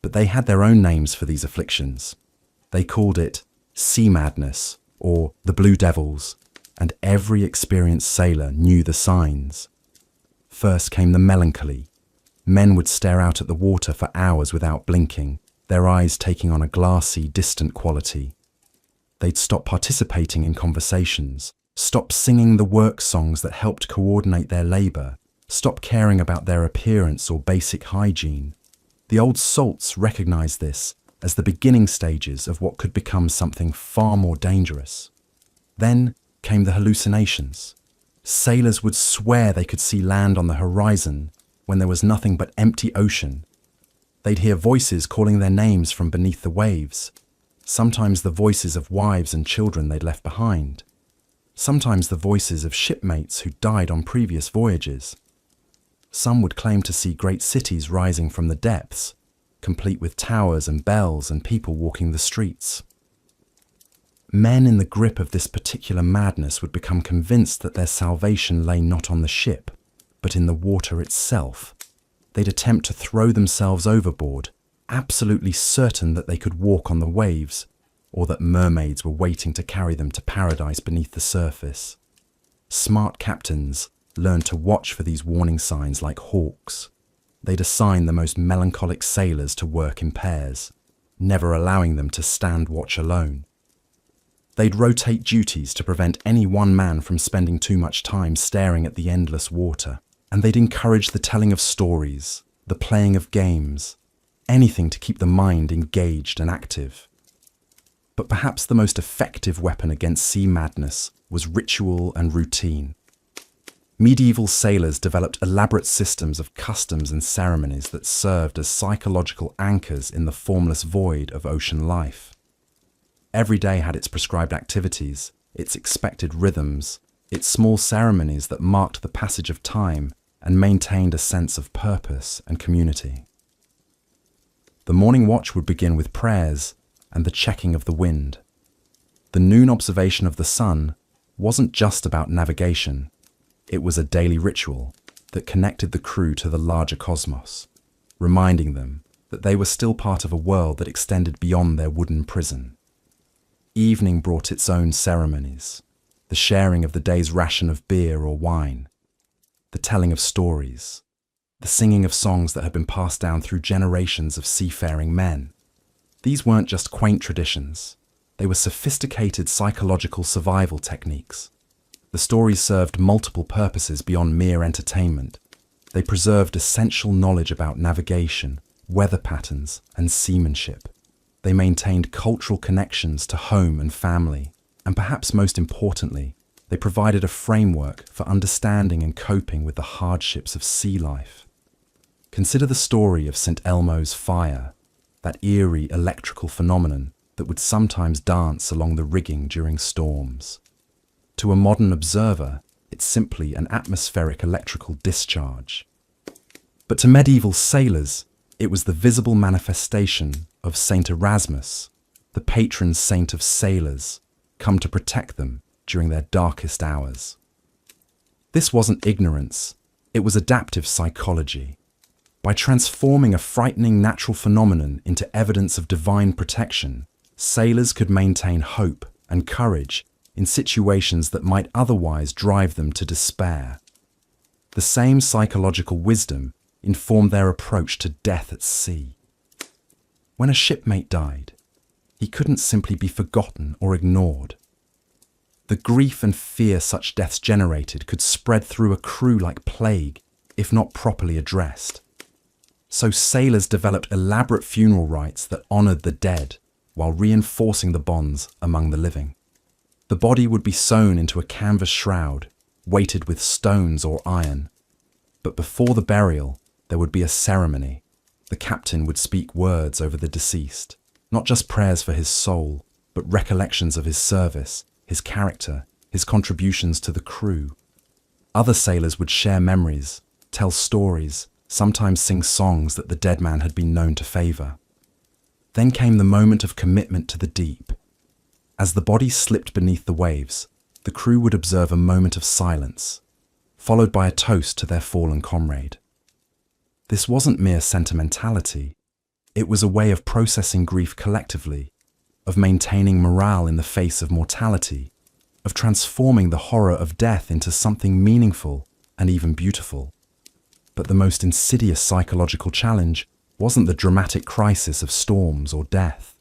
But they had their own names for these afflictions. They called it sea madness or the blue devils, and every experienced sailor knew the signs. First came the melancholy. Men would stare out at the water for hours without blinking, their eyes taking on a glassy, distant quality. They'd stop participating in conversations, stop singing the work songs that helped coordinate their labour, stop caring about their appearance or basic hygiene. The old salts recognised this as the beginning stages of what could become something far more dangerous. Then came the hallucinations. Sailors would swear they could see land on the horizon when there was nothing but empty ocean. They'd hear voices calling their names from beneath the waves, sometimes the voices of wives and children they'd left behind, sometimes the voices of shipmates who died on previous voyages. Some would claim to see great cities rising from the depths, complete with towers and bells and people walking the streets. Men in the grip of this particular madness would become convinced that their salvation lay not on the ship, but in the water itself. They'd attempt to throw themselves overboard, absolutely certain that they could walk on the waves, or that mermaids were waiting to carry them to paradise beneath the surface. Smart captains learned to watch for these warning signs like hawks. They'd assign the most melancholic sailors to work in pairs, never allowing them to stand watch alone. They'd rotate duties to prevent any one man from spending too much time staring at the endless water, and they'd encourage the telling of stories, the playing of games. anything to keep the mind engaged and active. But perhaps the most effective weapon against sea madness was ritual and routine. Medieval sailors developed elaborate systems of customs and ceremonies that served as psychological anchors in the formless void of ocean life. Every day had its prescribed activities, its expected rhythms, its small ceremonies that marked the passage of time and maintained a sense of purpose and community. The morning watch would begin with prayers and the checking of the wind. The noon observation of the sun wasn't just about navigation. It was a daily ritual that connected the crew to the larger cosmos, reminding them that they were still part of a world that extended beyond their wooden prison. Evening brought its own ceremonies, the sharing of the day's ration of beer or wine, the telling of stories, the singing of songs that had been passed down through generations of seafaring men. These weren't just quaint traditions, they were sophisticated psychological survival techniques. The stories served multiple purposes beyond mere entertainment. They preserved essential knowledge about navigation, weather patterns, and seamanship. They maintained cultural connections to home and family, and perhaps most importantly, they provided a framework for understanding and coping with the hardships of sea life. Consider the story of St. Elmo's fire, that eerie electrical phenomenon that would sometimes dance along the rigging during storms. To a modern observer, it's simply an atmospheric electrical discharge. But to medieval sailors, it was the visible manifestation of Saint Erasmus, the patron saint of sailors, come to protect them during their darkest hours. This wasn't ignorance, it was adaptive psychology. By transforming a frightening natural phenomenon into evidence of divine protection, sailors could maintain hope and courage in situations that might otherwise drive them to despair. The same psychological wisdom informed their approach to death at sea. When a shipmate died, he couldn't simply be forgotten or ignored. The grief and fear such deaths generated could spread through a crew like plague if not properly addressed. So sailors developed elaborate funeral rites that honored the dead while reinforcing the bonds among the living. The body would be sewn into a canvas shroud, weighted with stones or iron. But before the burial, there would be a ceremony. The captain would speak words over the deceased, not just prayers for his soul, but recollections of his service, his character, his contributions to the crew. Other sailors would share memories, tell stories, sometimes sing songs that the dead man had been known to favor. Then came the moment of commitment to the deep. As the body slipped beneath the waves, the crew would observe a moment of silence, followed by a toast to their fallen comrade. This wasn't mere sentimentality. It was a way of processing grief collectively, of maintaining morale in the face of mortality, of transforming the horror of death into something meaningful and even beautiful. But the most insidious psychological challenge wasn't the dramatic crisis of storms or death.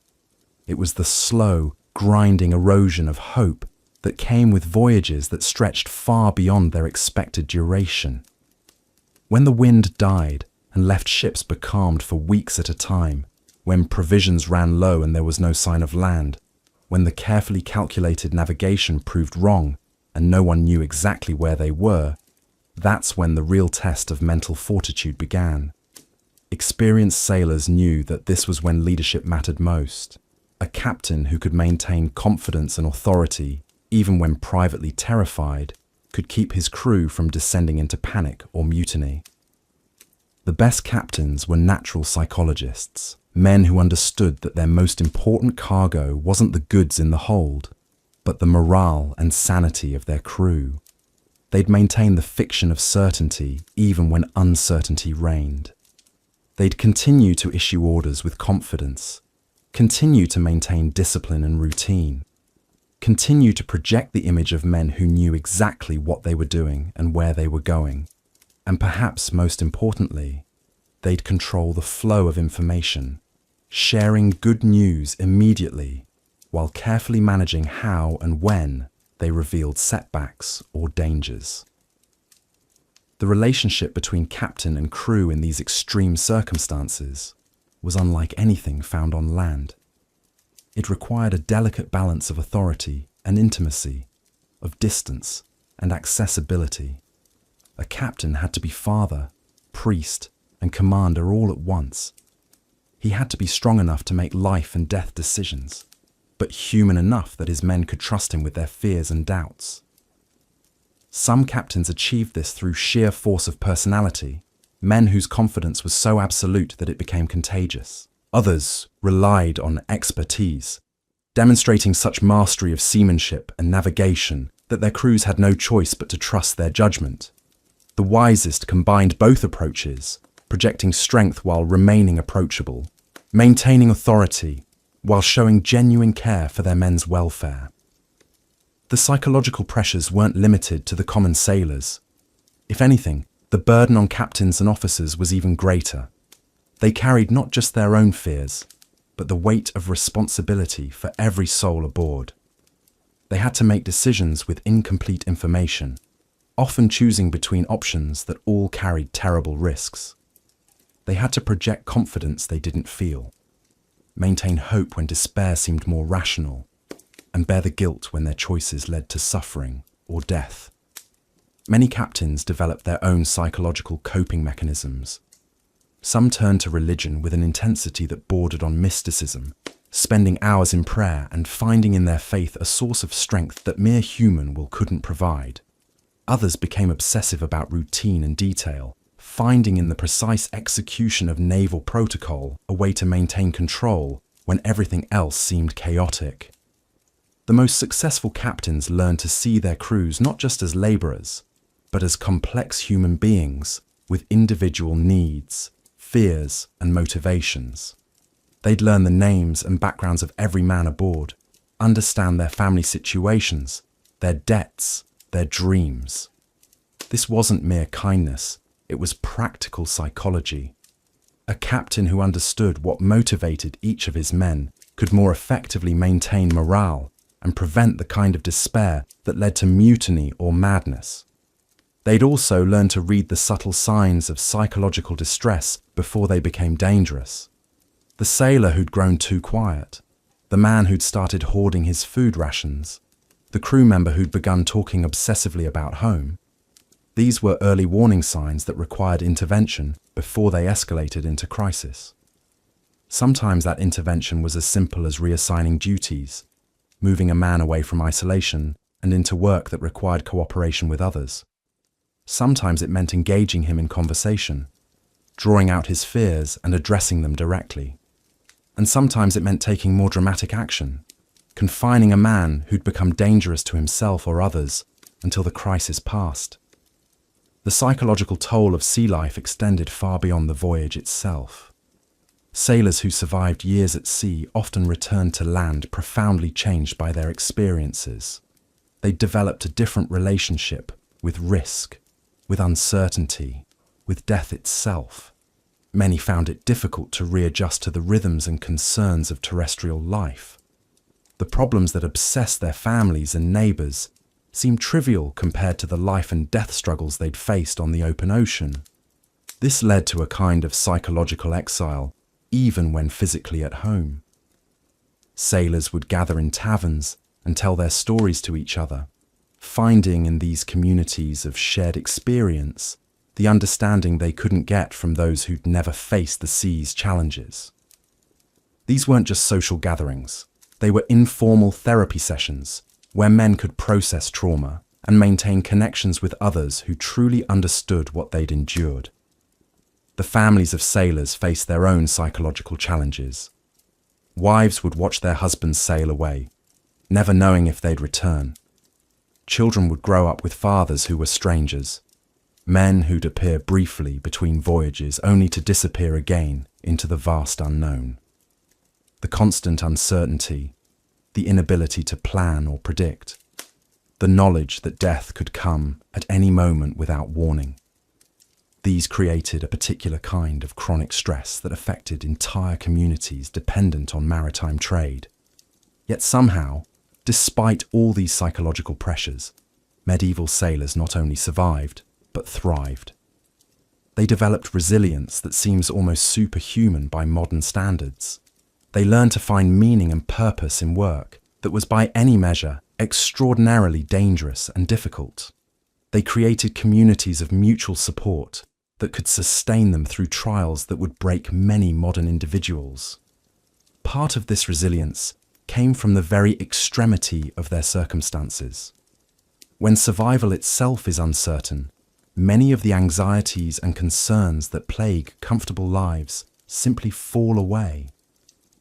It was the slow, grinding erosion of hope that came with voyages that stretched far beyond their expected duration. When the wind died and left ships becalmed for weeks at a time, when provisions ran low and there was no sign of land, when the carefully calculated navigation proved wrong and no one knew exactly where they were, that's when the real test of mental fortitude began. Experienced sailors knew that this was when leadership mattered most. A captain who could maintain confidence and authority, even when privately terrified, could keep his crew from descending into panic or mutiny. The best captains were natural psychologists, men who understood that their most important cargo wasn't the goods in the hold, but the morale and sanity of their crew. They'd maintain the fiction of certainty even when uncertainty reigned. They'd continue to issue orders with confidence, continue to maintain discipline and routine, continue to project the image of men who knew exactly what they were doing and where they were going, and perhaps most importantly, they'd control the flow of information, sharing good news immediately while carefully managing how and when they revealed setbacks or dangers. The relationship between captain and crew in these extreme circumstances was unlike anything found on land. It required a delicate balance of authority and intimacy, of distance and accessibility. A captain had to be father, priest, and commander all at once. He had to be strong enough to make life and death decisions, but human enough that his men could trust him with their fears and doubts. Some captains achieved this through sheer force of personality, men whose confidence was so absolute that it became contagious. Others relied on expertise, demonstrating such mastery of seamanship and navigation that their crews had no choice but to trust their judgment. The wisest combined both approaches, projecting strength while remaining approachable, maintaining authority while showing genuine care for their men's welfare. The psychological pressures weren't limited to the common sailors. If anything, the burden on captains and officers was even greater. They carried not just their own fears, but the weight of responsibility for every soul aboard. They had to make decisions with incomplete information, often choosing between options that all carried terrible risks. They had to project confidence they didn't feel, maintain hope when despair seemed more rational, and bear the guilt when their choices led to suffering or death. Many captains developed their own psychological coping mechanisms. Some turned to religion with an intensity that bordered on mysticism, spending hours in prayer and finding in their faith a source of strength that mere human will couldn't provide. Others became obsessive about routine and detail, finding in the precise execution of naval protocol a way to maintain control when everything else seemed chaotic. The most successful captains learned to see their crews not just as labourers, but as complex human beings with individual needs, fears, and motivations. They'd learn the names and backgrounds of every man aboard, understand their family situations, their debts, their dreams. This wasn't mere kindness, it was practical psychology. A captain who understood what motivated each of his men could more effectively maintain morale and prevent the kind of despair that led to mutiny or madness. They'd also learned to read the subtle signs of psychological distress before they became dangerous. The sailor who'd grown too quiet, the man who'd started hoarding his food rations, the crew member who'd begun talking obsessively about home. These were early warning signs that required intervention before they escalated into crisis. Sometimes that intervention was as simple as reassigning duties, moving a man away from isolation and into work that required cooperation with others. Sometimes it meant engaging him in conversation, drawing out his fears and addressing them directly. And sometimes it meant taking more dramatic action, confining a man who'd become dangerous to himself or others until the crisis passed. The psychological toll of sea life extended far beyond the voyage itself. Sailors who survived years at sea often returned to land profoundly changed by their experiences. They developed a different relationship with risk, with uncertainty, with death itself. Many found it difficult to readjust to the rhythms and concerns of terrestrial life. The problems that obsessed their families and neighbours seemed trivial compared to the life and death struggles they'd faced on the open ocean. This led to a kind of psychological exile, even when physically at home. Sailors would gather in taverns and tell their stories to each other, finding in these communities of shared experience the understanding they couldn't get from those who'd never faced the sea's challenges. These weren't just social gatherings, they were informal therapy sessions where men could process trauma and maintain connections with others who truly understood what they'd endured. The families of sailors faced their own psychological challenges. Wives would watch their husbands sail away, never knowing if they'd return. Children would grow up with fathers who were strangers, men who'd appear briefly between voyages only to disappear again into the vast unknown. The constant uncertainty, the inability to plan or predict, the knowledge that death could come at any moment without warning. These created a particular kind of chronic stress that affected entire communities dependent on maritime trade. Yet somehow, despite all these psychological pressures, medieval sailors not only survived, but thrived. They developed resilience that seems almost superhuman by modern standards. They learned to find meaning and purpose in work that was by any measure extraordinarily dangerous and difficult. They created communities of mutual support that could sustain them through trials that would break many modern individuals. Part of this resilience came from the very extremity of their circumstances. When survival itself is uncertain, many of the anxieties and concerns that plague comfortable lives simply fall away.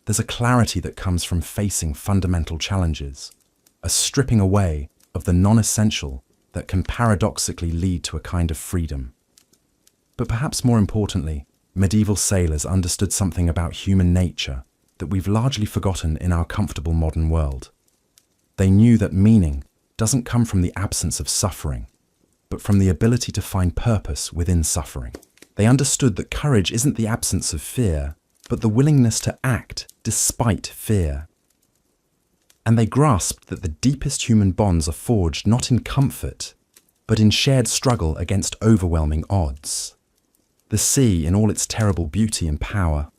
There's a clarity that comes from facing fundamental challenges, a stripping away of the non-essential that can paradoxically lead to a kind of freedom. But perhaps more importantly, medieval sailors understood something about human nature that we've largely forgotten in our comfortable modern world. They knew that meaning doesn't come from the absence of suffering, but from the ability to find purpose within suffering. They understood that courage isn't the absence of fear, but the willingness to act despite fear. And they grasped that the deepest human bonds are forged not in comfort, but in shared struggle against overwhelming odds. The sea, in all its terrible beauty and power,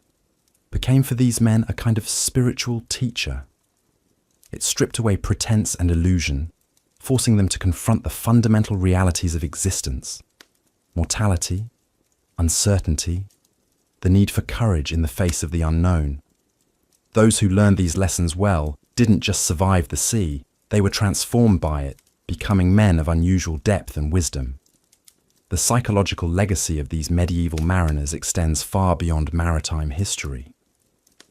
became for these men a kind of spiritual teacher. It stripped away pretense and illusion, forcing them to confront the fundamental realities of existence: mortality, uncertainty, the need for courage in the face of the unknown. Those who learned these lessons well didn't just survive the sea, they were transformed by it, becoming men of unusual depth and wisdom. The psychological legacy of these medieval mariners extends far beyond maritime history.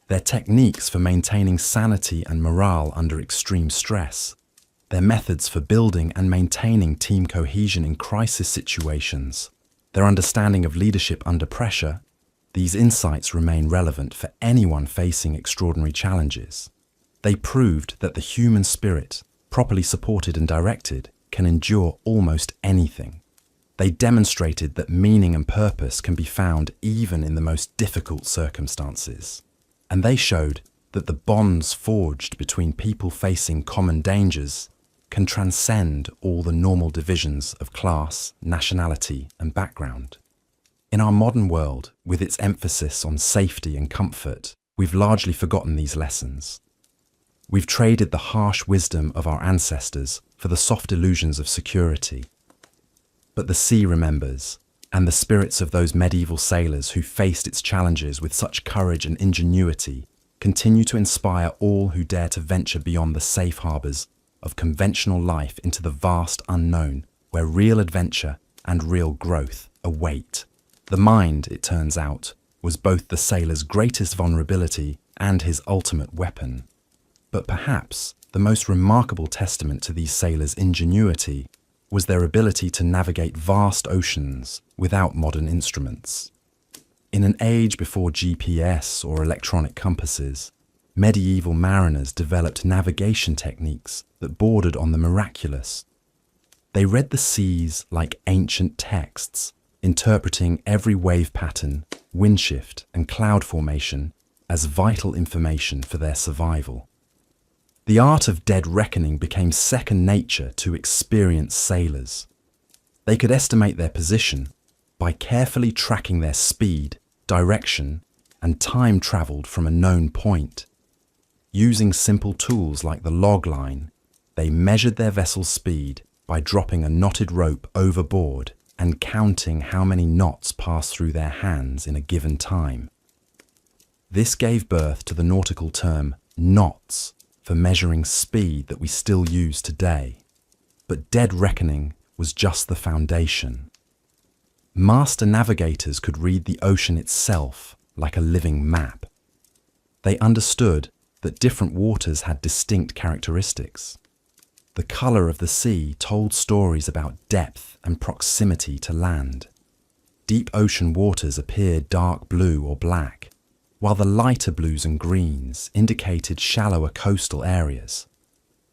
Their techniques for maintaining sanity and morale under extreme stress, their methods for building and maintaining team cohesion in crisis situations, their understanding of leadership under pressure, these insights remain relevant for anyone facing extraordinary challenges. They proved that the human spirit, properly supported and directed, can endure almost anything. They demonstrated that meaning and purpose can be found even in the most difficult circumstances. And they showed that the bonds forged between people facing common dangers can transcend all the normal divisions of class, nationality, and background. In our modern world, with its emphasis on safety and comfort, we've largely forgotten these lessons. We've traded the harsh wisdom of our ancestors for the soft illusions of security. But the sea remembers, and the spirits of those medieval sailors who faced its challenges with such courage and ingenuity continue to inspire all who dare to venture beyond the safe harbours of conventional life into the vast unknown, where real adventure and real growth await. The mind, it turns out, was both the sailor's greatest vulnerability and his ultimate weapon. But perhaps the most remarkable testament to these sailors' ingenuity was their ability to navigate vast oceans without modern instruments. In an age before GPS or electronic compasses, medieval mariners developed navigation techniques that bordered on the miraculous. They read the seas like ancient texts, interpreting every wave pattern, wind shift, and cloud formation as vital information for their survival. The art of dead reckoning became second nature to experienced sailors. They could estimate their position by carefully tracking their speed, direction, and time travelled from a known point. Using simple tools like the log line, they measured their vessel's speed by dropping a knotted rope overboard and counting how many knots passed through their hands in a given time. This gave birth to the nautical term knots for measuring speed that we still use today. But dead reckoning was just the foundation. Master navigators could read the ocean itself like a living map. They understood that different waters had distinct characteristics. The colour of the sea told stories about depth and proximity to land. Deep ocean waters appeared dark blue or black, while the lighter blues and greens indicated shallower coastal areas.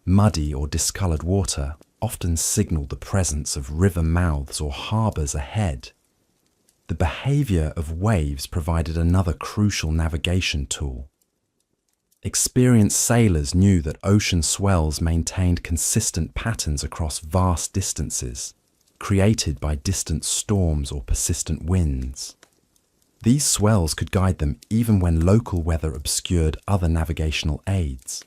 Muddy or discoloured water often signalled the presence of river mouths or harbours ahead. The behaviour of waves provided another crucial navigation tool. Experienced sailors knew that ocean swells maintained consistent patterns across vast distances, created by distant storms or persistent winds. These swells could guide them even when local weather obscured other navigational aids.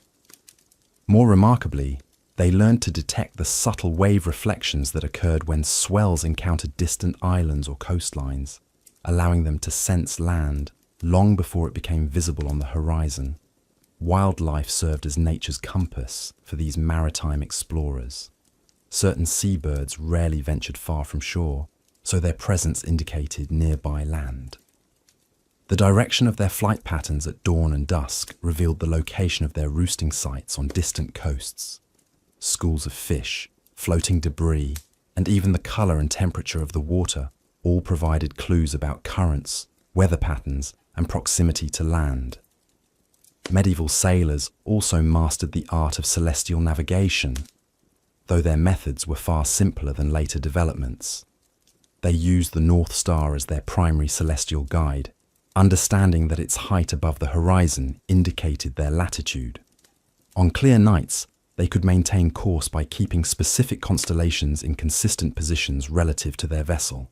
More remarkably, they learned to detect the subtle wave reflections that occurred when swells encountered distant islands or coastlines, allowing them to sense land long before it became visible on the horizon. Wildlife served as nature's compass for these maritime explorers. Certain seabirds rarely ventured far from shore, so their presence indicated nearby land. The direction of their flight patterns at dawn and dusk revealed the location of their roosting sites on distant coasts. Schools of fish, floating debris, and even the color and temperature of the water all provided clues about currents, weather patterns, and proximity to land. Medieval sailors also mastered the art of celestial navigation, though their methods were far simpler than later developments. They used the North Star as their primary celestial guide, understanding that its height above the horizon indicated their latitude. On clear nights, they could maintain course by keeping specific constellations in consistent positions relative to their vessel.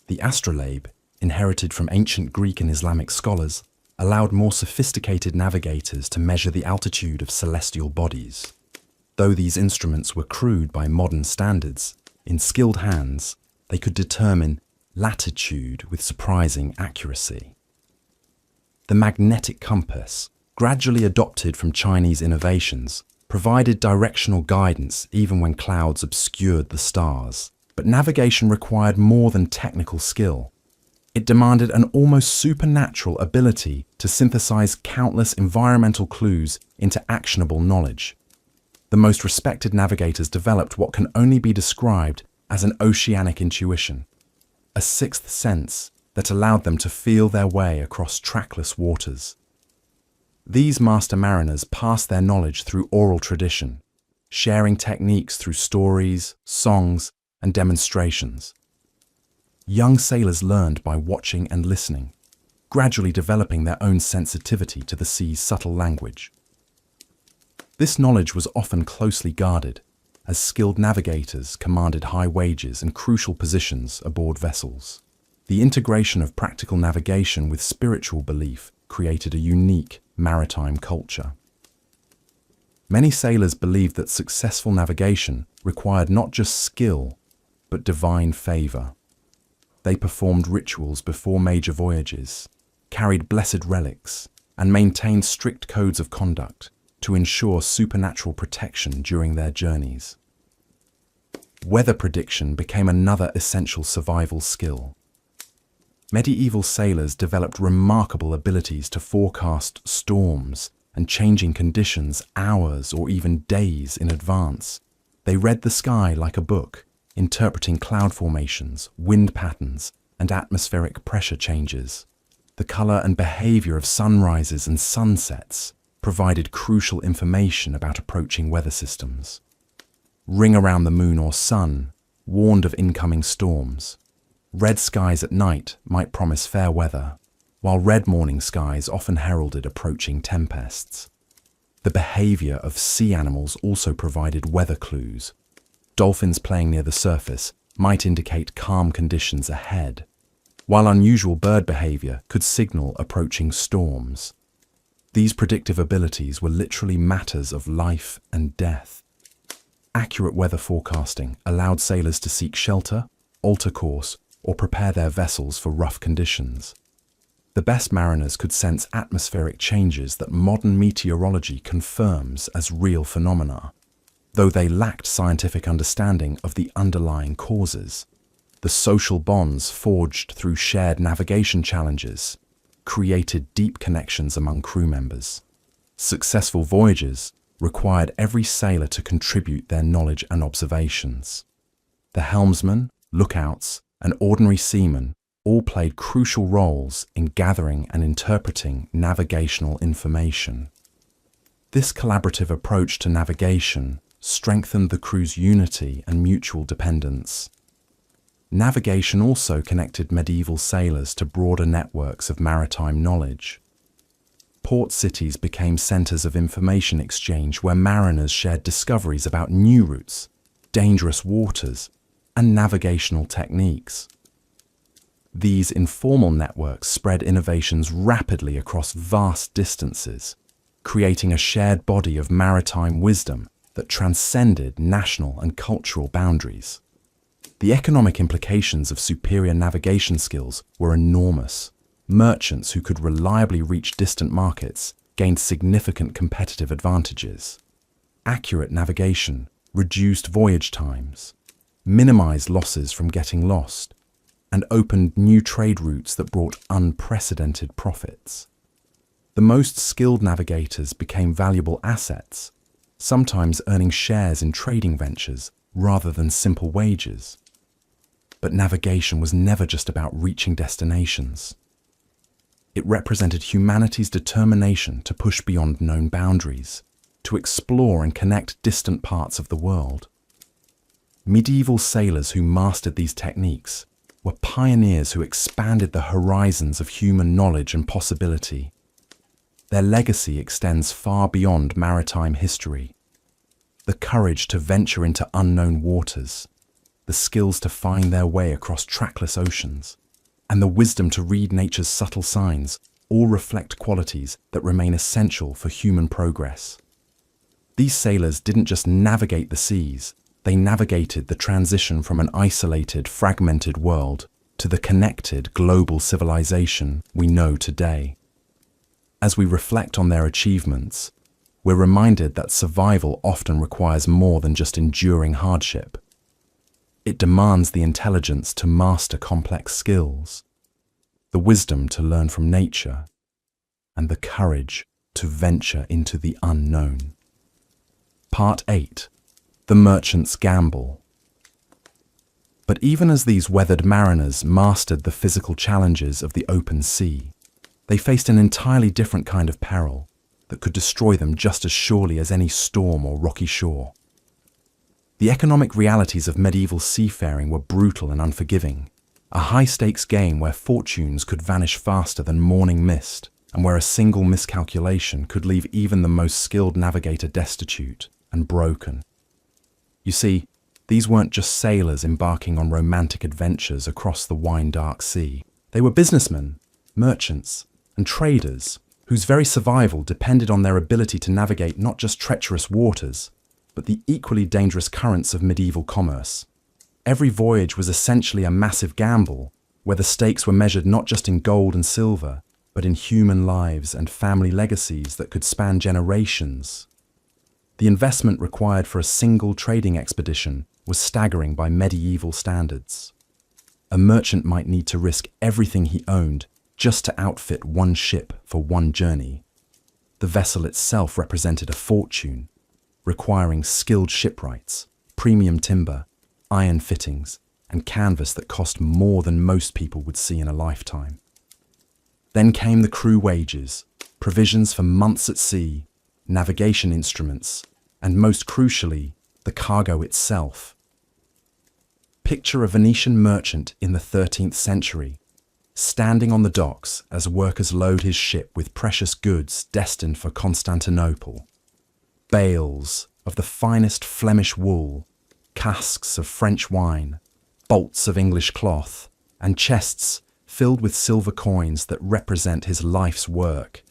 The astrolabe, inherited from ancient Greek and Islamic scholars, allowed more sophisticated navigators to measure the altitude of celestial bodies. Though these instruments were crude by modern standards, in skilled hands, they could determine latitude with surprising accuracy. The magnetic compass, gradually adopted from Chinese innovations, provided directional guidance even when clouds obscured the stars. But navigation required more than technical skill. It demanded an almost supernatural ability to synthesize countless environmental clues into actionable knowledge. The most respected navigators developed what can only be described as an oceanic intuition, a sixth sense that allowed them to feel their way across trackless waters. These master mariners passed their knowledge through oral tradition, sharing techniques through stories, songs, and demonstrations. Young sailors learned by watching and listening, gradually developing their own sensitivity to the sea's subtle language. This knowledge was often closely guarded, as skilled navigators commanded high wages and crucial positions aboard vessels. The integration of practical navigation with spiritual belief created a unique maritime culture. Many sailors believed that successful navigation required not just skill, but divine favor. They performed rituals before major voyages, carried blessed relics, and maintained strict codes of conduct to ensure supernatural protection during their journeys. Weather prediction became another essential survival skill. Medieval sailors developed remarkable abilities to forecast storms and changing conditions hours or even days in advance. They read the sky like a book, interpreting cloud formations, wind patterns, and atmospheric pressure changes. The color and behavior of sunrises and sunsets provided crucial information about approaching weather systems. Ring around the moon or sun warned of incoming storms. Red skies at night might promise fair weather, while red morning skies often heralded approaching tempests. The behavior of sea animals also provided weather clues. Dolphins playing near the surface might indicate calm conditions ahead, while unusual bird behavior could signal approaching storms. These predictive abilities were literally matters of life and death. Accurate weather forecasting allowed sailors to seek shelter, alter course, or prepare their vessels for rough conditions. The best mariners could sense atmospheric changes that modern meteorology confirms as real phenomena, though they lacked scientific understanding of the underlying causes. The social bonds forged through shared navigation challenges created deep connections among crew members. Successful voyages required every sailor to contribute their knowledge and observations. The helmsman, lookouts, and ordinary seamen all played crucial roles in gathering and interpreting navigational information. This collaborative approach to navigation strengthened the crew's unity and mutual dependence. Navigation also connected medieval sailors to broader networks of maritime knowledge. Port cities became centers of information exchange where mariners shared discoveries about new routes, dangerous waters, and navigational techniques. These informal networks spread innovations rapidly across vast distances, creating a shared body of maritime wisdom that transcended national and cultural boundaries. The economic implications of superior navigation skills were enormous. Merchants who could reliably reach distant markets gained significant competitive advantages. Accurate navigation reduced voyage times, minimized losses from getting lost, and opened new trade routes that brought unprecedented profits. The most skilled navigators became valuable assets, sometimes earning shares in trading ventures rather than simple wages. But navigation was never just about reaching destinations. It represented humanity's determination to push beyond known boundaries, to explore and connect distant parts of the world. Medieval sailors who mastered these techniques were pioneers who expanded the horizons of human knowledge and possibility. Their legacy extends far beyond maritime history. The courage to venture into unknown waters, the skills to find their way across trackless oceans, and the wisdom to read nature's subtle signs all reflect qualities that remain essential for human progress. These sailors didn't just navigate the seas, they navigated the transition from an isolated, fragmented world to the connected, global civilization we know today. As we reflect on their achievements, we're reminded that survival often requires more than just enduring hardship. It demands the intelligence to master complex skills, the wisdom to learn from nature, and the courage to venture into the unknown. Part 8. The Merchant's Gamble. But even as these weathered mariners mastered the physical challenges of the open sea, they faced an entirely different kind of peril that could destroy them just as surely as any storm or rocky shore. The economic realities of medieval seafaring were brutal and unforgiving, a high-stakes game where fortunes could vanish faster than morning mist, and where a single miscalculation could leave even the most skilled navigator destitute and broken. You see, these weren't just sailors embarking on romantic adventures across the wine-dark sea. They were businessmen, merchants, and traders whose very survival depended on their ability to navigate not just treacherous waters, but the equally dangerous currents of medieval commerce. Every voyage was essentially a massive gamble, where the stakes were measured not just in gold and silver, but in human lives and family legacies that could span generations. The investment required for a single trading expedition was staggering by medieval standards. A merchant might need to risk everything he owned just to outfit one ship for one journey. The vessel itself represented a fortune, requiring skilled shipwrights, premium timber, iron fittings, and canvas that cost more than most people would see in a lifetime. Then came the crew wages, provisions for months at sea, navigation instruments, and most crucially, the cargo itself. Picture a Venetian merchant in the 13th century, standing on the docks as workers load his ship with precious goods destined for Constantinople. Bales of the finest Flemish wool, casks of French wine, bolts of English cloth, and chests filled with silver coins that represent his life's work.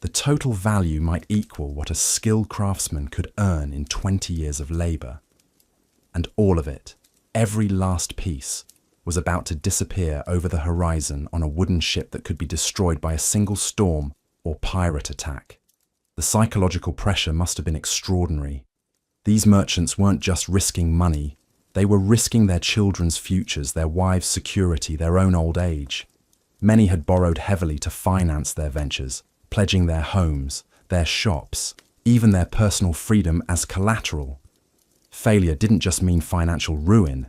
The total value might equal what a skilled craftsman could earn in 20 years of labour. And all of it, every last piece, was about to disappear over the horizon on a wooden ship that could be destroyed by a single storm or pirate attack. The psychological pressure must have been extraordinary. These merchants weren't just risking money, they were risking their children's futures, their wives' security, their own old age. Many had borrowed heavily to finance their ventures, pledging their homes, their shops, even their personal freedom as collateral. Failure didn't just mean financial ruin,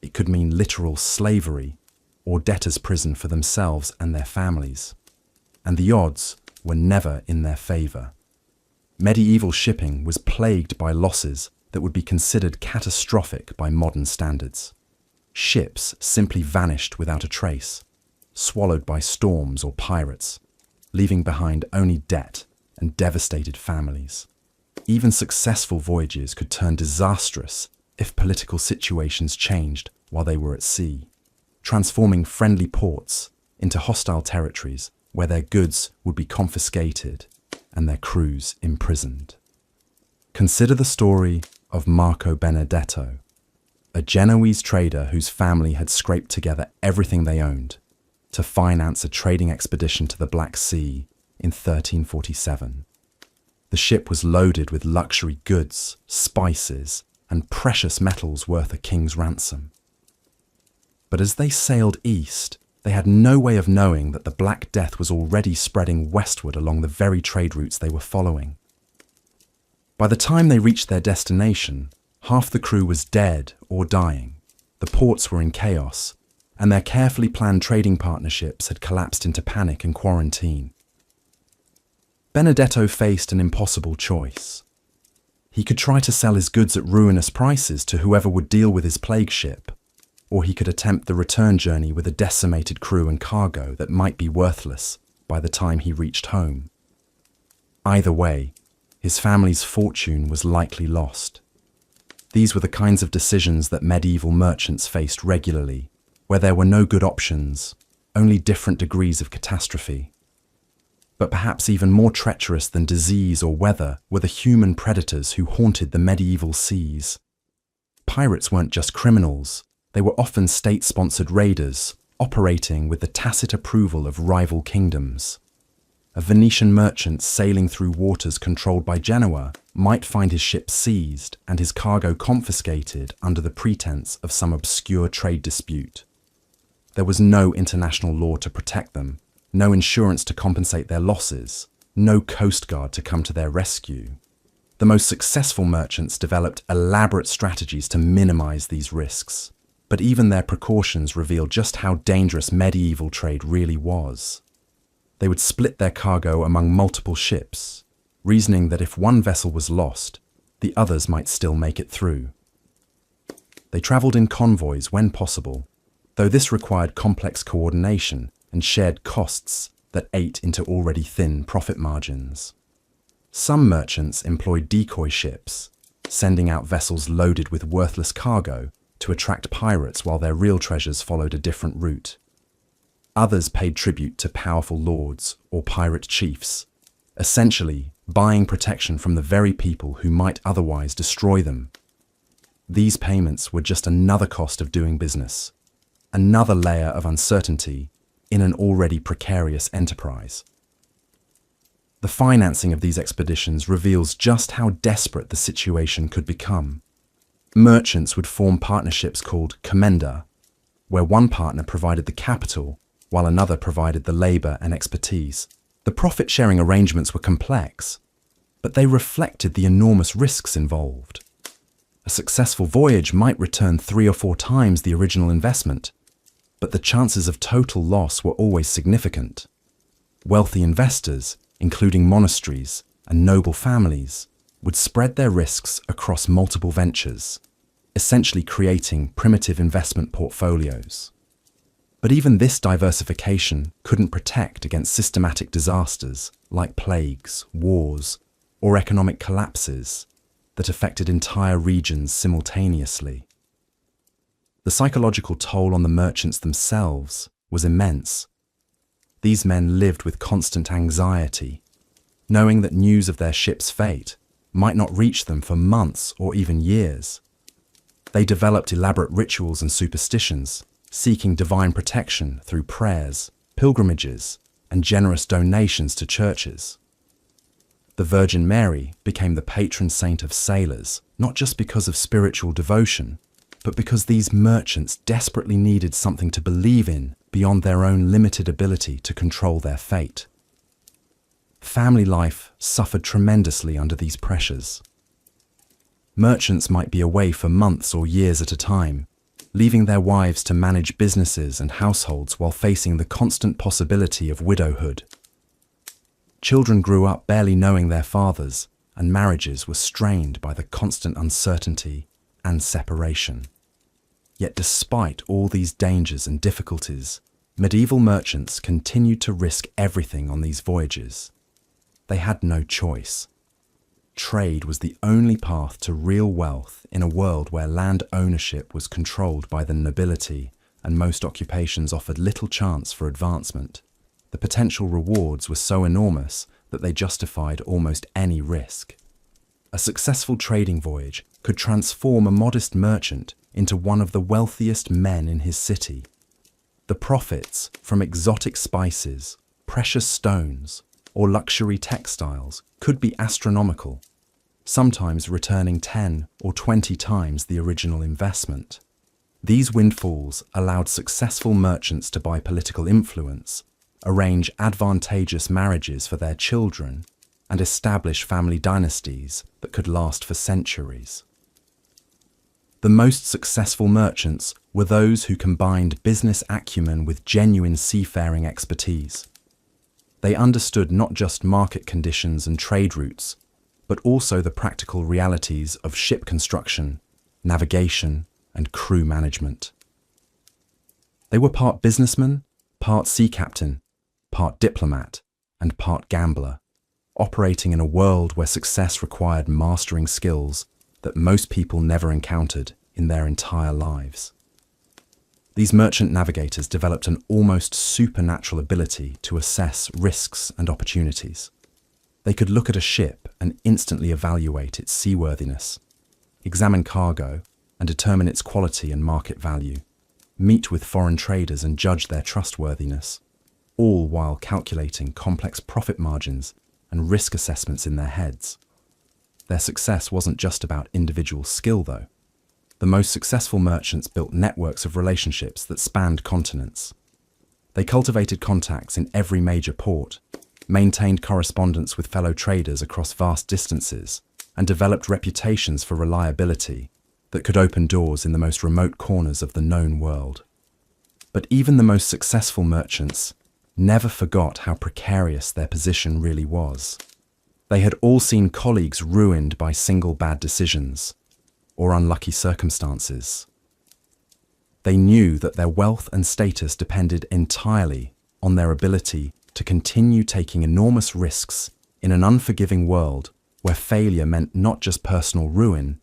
it could mean literal slavery or debtor's prison for themselves and their families. And the odds were never in their favour. Medieval shipping was plagued by losses that would be considered catastrophic by modern standards. Ships simply vanished without a trace, swallowed by storms or pirates, leaving behind only debt and devastated families. Even successful voyages could turn disastrous if political situations changed while they were at sea, transforming friendly ports into hostile territories where their goods would be confiscated and their crews imprisoned. Consider the story of Marco Benedetto, a Genoese trader whose family had scraped together everything they owned to finance a trading expedition to the Black Sea in 1347. The ship was loaded with luxury goods, spices, and precious metals worth a king's ransom. But as they sailed east, they had no way of knowing that the Black Death was already spreading westward along the very trade routes they were following. By the time they reached their destination, half the crew was dead or dying, the ports were in chaos, and their carefully planned trading partnerships had collapsed into panic and quarantine. Benedetto faced an impossible choice. He could try to sell his goods at ruinous prices to whoever would deal with his plague ship, or he could attempt the return journey with a decimated crew and cargo that might be worthless by the time he reached home. Either way, his family's fortune was likely lost. These were the kinds of decisions that medieval merchants faced regularly, where there were no good options, only different degrees of catastrophe. But perhaps even more treacherous than disease or weather were the human predators who haunted the medieval seas. Pirates weren't just criminals, they were often state-sponsored raiders, operating with the tacit approval of rival kingdoms. A Venetian merchant sailing through waters controlled by Genoa might find his ship seized and his cargo confiscated under the pretense of some obscure trade dispute. There was no international law to protect them, no insurance to compensate their losses, no coast guard to come to their rescue. The most successful merchants developed elaborate strategies to minimize these risks, but even their precautions reveal just how dangerous medieval trade really was. They would split their cargo among multiple ships, reasoning that if one vessel was lost, the others might still make it through. They traveled in convoys when possible, though this required complex coordination and shared costs that ate into already thin profit margins. Some merchants employed decoy ships, sending out vessels loaded with worthless cargo to attract pirates while their real treasures followed a different route. Others paid tribute to powerful lords or pirate chiefs, essentially buying protection from the very people who might otherwise destroy them. These payments were just another cost of doing business, another layer of uncertainty in an already precarious enterprise. The financing of these expeditions reveals just how desperate the situation could become. Merchants would form partnerships called commenda, where one partner provided the capital while another provided the labor and expertise. The profit-sharing arrangements were complex, but they reflected the enormous risks involved. A successful voyage might return 3 or 4 times the original investment, but the chances of total loss were always significant. Wealthy investors, including monasteries and noble families, would spread their risks across multiple ventures, essentially creating primitive investment portfolios. But even this diversification couldn't protect against systematic disasters like plagues, wars, or economic collapses that affected entire regions simultaneously. The psychological toll on the merchants themselves was immense. These men lived with constant anxiety, knowing that news of their ship's fate might not reach them for months or even years. They developed elaborate rituals and superstitions, seeking divine protection through prayers, pilgrimages, and generous donations to churches. The Virgin Mary became the patron saint of sailors, not just because of spiritual devotion, but because these merchants desperately needed something to believe in beyond their own limited ability to control their fate. Family life suffered tremendously under these pressures. Merchants might be away for months or years at a time, leaving their wives to manage businesses and households while facing the constant possibility of widowhood. Children grew up barely knowing their fathers, and marriages were strained by the constant uncertainty and separation. Yet despite all these dangers and difficulties, medieval merchants continued to risk everything on these voyages. They had no choice. Trade was the only path to real wealth in a world where land ownership was controlled by the nobility and most occupations offered little chance for advancement. The potential rewards were so enormous that they justified almost any risk. A successful trading voyage could transform a modest merchant into one of the wealthiest men in his city. The profits from exotic spices, precious stones, or luxury textiles could be astronomical, sometimes returning 10 or 20 times the original investment. These windfalls allowed successful merchants to buy political influence, arrange advantageous marriages for their children, and establish family dynasties that could last for centuries. The most successful merchants were those who combined business acumen with genuine seafaring expertise. They understood not just market conditions and trade routes, but also the practical realities of ship construction, navigation, and crew management. They were part businessman, part sea captain, part diplomat, and part gambler, operating in a world where success required mastering skills that most people never encountered in their entire lives. These merchant navigators developed an almost supernatural ability to assess risks and opportunities. They could look at a ship and instantly evaluate its seaworthiness, examine cargo, and determine its quality and market value, meet with foreign traders and judge their trustworthiness, all while calculating complex profit margins and risk assessments in their heads. Their success wasn't just about individual skill, though. The most successful merchants built networks of relationships that spanned continents. They cultivated contacts in every major port, maintained correspondence with fellow traders across vast distances, and developed reputations for reliability that could open doors in the most remote corners of the known world. But even the most successful merchants never forgot how precarious their position really was. They had all seen colleagues ruined by single bad decisions or unlucky circumstances. They knew that their wealth and status depended entirely on their ability to continue taking enormous risks in an unforgiving world where failure meant not just personal ruin,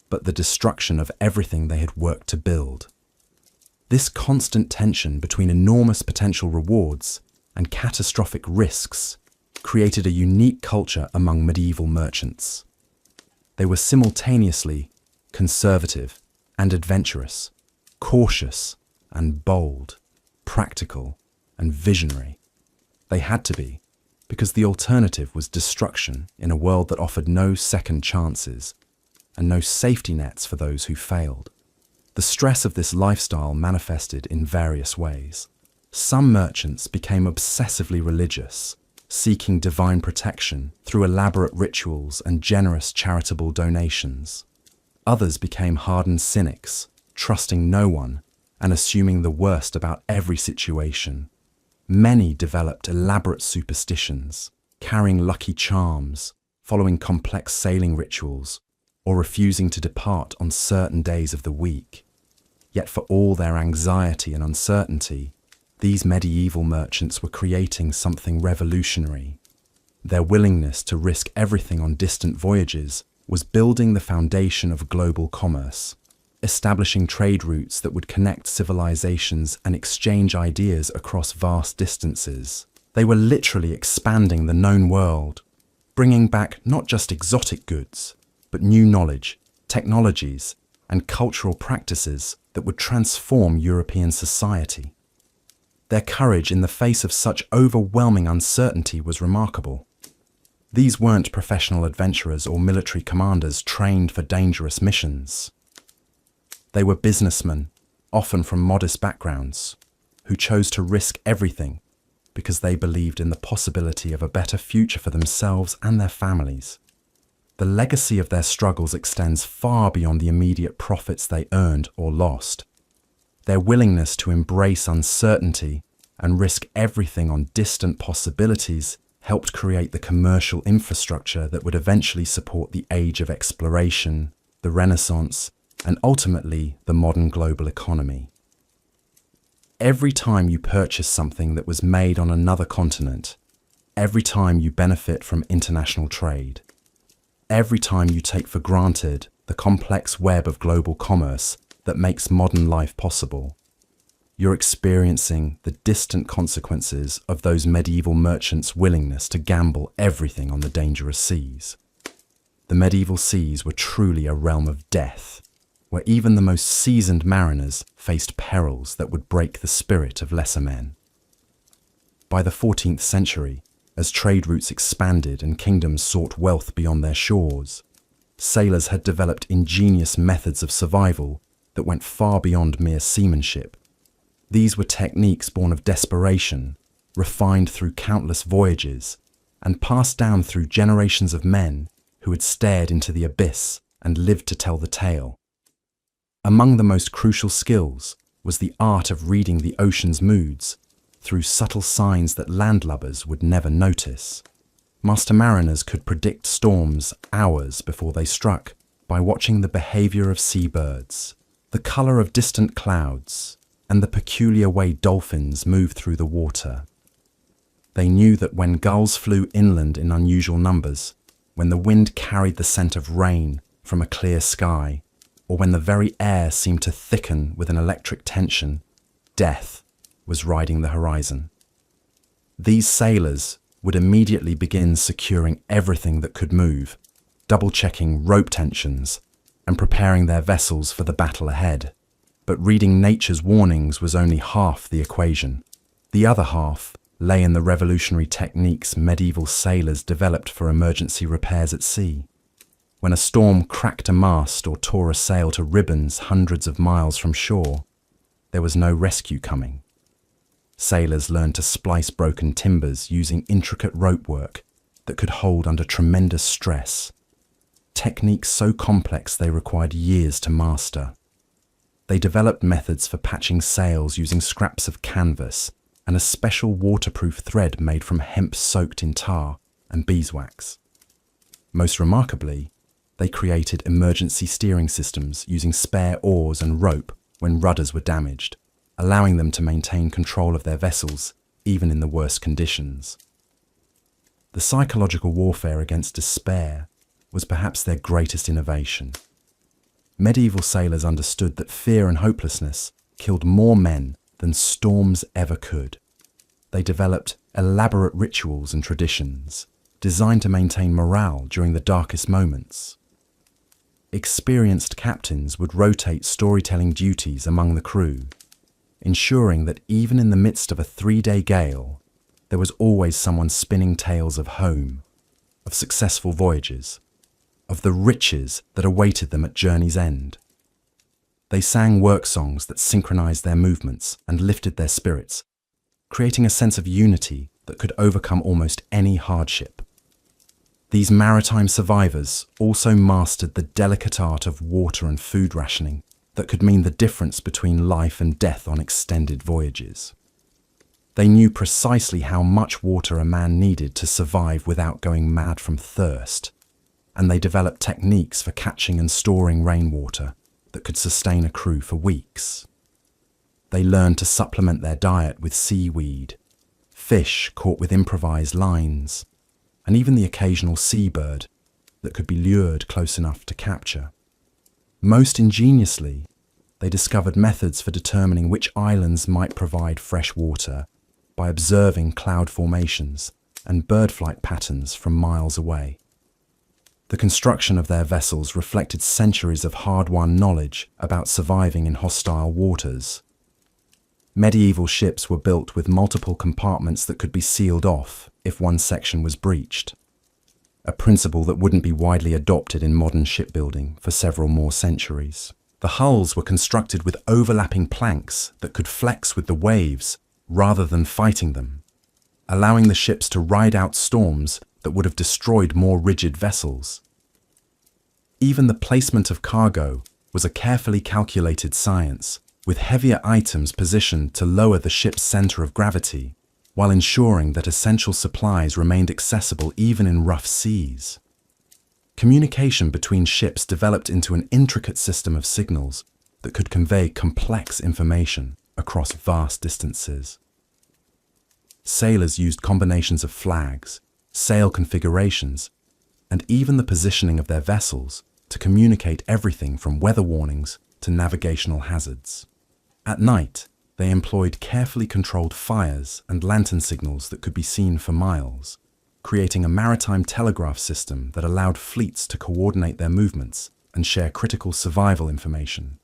but the destruction of everything they had worked to build. This constant tension between enormous potential rewards and catastrophic risks created a unique culture among medieval merchants. They were simultaneously conservative and adventurous, cautious and bold, practical and visionary. They had to be, because the alternative was destruction in a world that offered no second chances and no safety nets for those who failed. The stress of this lifestyle manifested in various ways. Some merchants became obsessively religious, seeking divine protection through elaborate rituals and generous charitable donations. Others became hardened cynics, trusting no one and assuming the worst about every situation. Many developed elaborate superstitions, carrying lucky charms, following complex sailing rituals, or refusing to depart on certain days of the week. Yet for all their anxiety and uncertainty, these medieval merchants were creating something revolutionary. Their willingness to risk everything on distant voyages was building the foundation of global commerce, establishing trade routes that would connect civilizations and exchange ideas across vast distances. They were literally expanding the known world, bringing back not just exotic goods, but new knowledge, technologies, and cultural practices that would transform European society. Their courage in the face of such overwhelming uncertainty was remarkable. These weren't professional adventurers or military commanders trained for dangerous missions. They were businessmen, often from modest backgrounds, who chose to risk everything because they believed in the possibility of a better future for themselves and their families. The legacy of their struggles extends far beyond the immediate profits they earned or lost. Their willingness to embrace uncertainty and risk everything on distant possibilities helped create the commercial infrastructure that would eventually support the age of exploration, the Renaissance, and ultimately the modern global economy. Every time you purchase something that was made on another continent, every time you benefit from international trade, every time you take for granted the complex web of global commerce that makes modern life possible, you're experiencing the distant consequences of those medieval merchants' willingness to gamble everything on the dangerous seas. The medieval seas were truly a realm of death, where even the most seasoned mariners faced perils that would break the spirit of lesser men. By the 14th century, as trade routes expanded and kingdoms sought wealth beyond their shores, sailors had developed ingenious methods of survival that went far beyond mere seamanship. These were techniques born of desperation, refined through countless voyages, and passed down through generations of men who had stared into the abyss and lived to tell the tale. Among the most crucial skills was the art of reading the ocean's moods through subtle signs that landlubbers would never notice. Master mariners could predict storms hours before they struck by watching the behavior of seabirds, the color of distant clouds, and the peculiar way dolphins move through the water. They knew that when gulls flew inland in unusual numbers, when the wind carried the scent of rain from a clear sky, or when the very air seemed to thicken with an electric tension, death was riding the horizon. These sailors would immediately begin securing everything that could move, double-checking rope tensions, and preparing their vessels for the battle ahead. But reading nature's warnings was only half the equation. The other half lay in the revolutionary techniques medieval sailors developed for emergency repairs at sea. When a storm cracked a mast or tore a sail to ribbons hundreds of miles from shore, there was no rescue coming. Sailors learned to splice broken timbers using intricate rope work that could hold under tremendous stress, techniques so complex they required years to master. They developed methods for patching sails using scraps of canvas and a special waterproof thread made from hemp soaked in tar and beeswax. Most remarkably, they created emergency steering systems using spare oars and rope when rudders were damaged, allowing them to maintain control of their vessels even in the worst conditions. The psychological warfare against despair was perhaps their greatest innovation. Medieval sailors understood that fear and hopelessness killed more men than storms ever could. They developed elaborate rituals and traditions designed to maintain morale during the darkest moments. Experienced captains would rotate storytelling duties among the crew, ensuring that even in the midst of a 3-day gale, there was always someone spinning tales of home, of successful voyages, of the riches that awaited them at journey's end. They sang work songs that synchronized their movements and lifted their spirits, creating a sense of unity that could overcome almost any hardship. These maritime survivors also mastered the delicate art of water and food rationing that could mean the difference between life and death on extended voyages. They knew precisely how much water a man needed to survive without going mad from thirst, and they developed techniques for catching and storing rainwater that could sustain a crew for weeks. They learned to supplement their diet with seaweed, fish caught with improvised lines, and even the occasional seabird that could be lured close enough to capture. Most ingeniously, they discovered methods for determining which islands might provide fresh water by observing cloud formations and bird flight patterns from miles away. The construction of their vessels reflected centuries of hard-won knowledge about surviving in hostile waters. Medieval ships were built with multiple compartments that could be sealed off if one section was breached, a principle that wouldn't be widely adopted in modern shipbuilding for several more centuries. The hulls were constructed with overlapping planks that could flex with the waves rather than fighting them, allowing the ships to ride out storms that would have destroyed more rigid vessels. Even the placement of cargo was a carefully calculated science, with heavier items positioned to lower the ship's center of gravity, while ensuring that essential supplies remained accessible even in rough seas. Communication between ships developed into an intricate system of signals that could convey complex information across vast distances. Sailors used combinations of flags, sail configurations, and even the positioning of their vessels to communicate everything from weather warnings to navigational hazards. At night, they employed carefully controlled fires and lantern signals that could be seen for miles, creating a maritime telegraph system that allowed fleets to coordinate their movements and share critical survival information.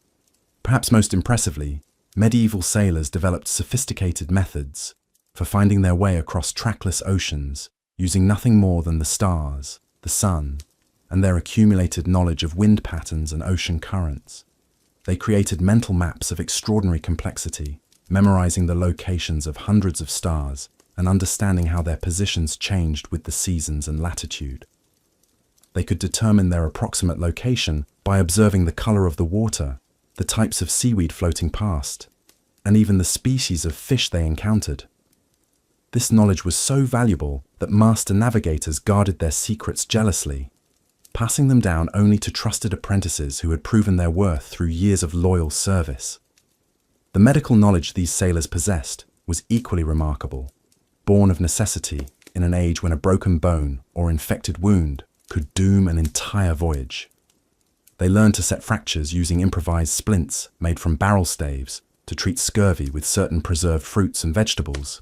Perhaps most impressively, medieval sailors developed sophisticated methods for finding their way across trackless oceans using nothing more than the stars, the sun, and their accumulated knowledge of wind patterns and ocean currents. They created mental maps of extraordinary complexity, memorizing the locations of hundreds of stars and understanding how their positions changed with the seasons and latitude. They could determine their approximate location by observing the color of the water, the types of seaweed floating past, and even the species of fish they encountered. This knowledge was so valuable that master navigators guarded their secrets jealously, passing them down only to trusted apprentices who had proven their worth through years of loyal service. The medical knowledge these sailors possessed was equally remarkable, born of necessity in an age when a broken bone or infected wound could doom an entire voyage. They learned to set fractures using improvised splints made from barrel staves, to treat scurvy with certain preserved fruits and vegetables,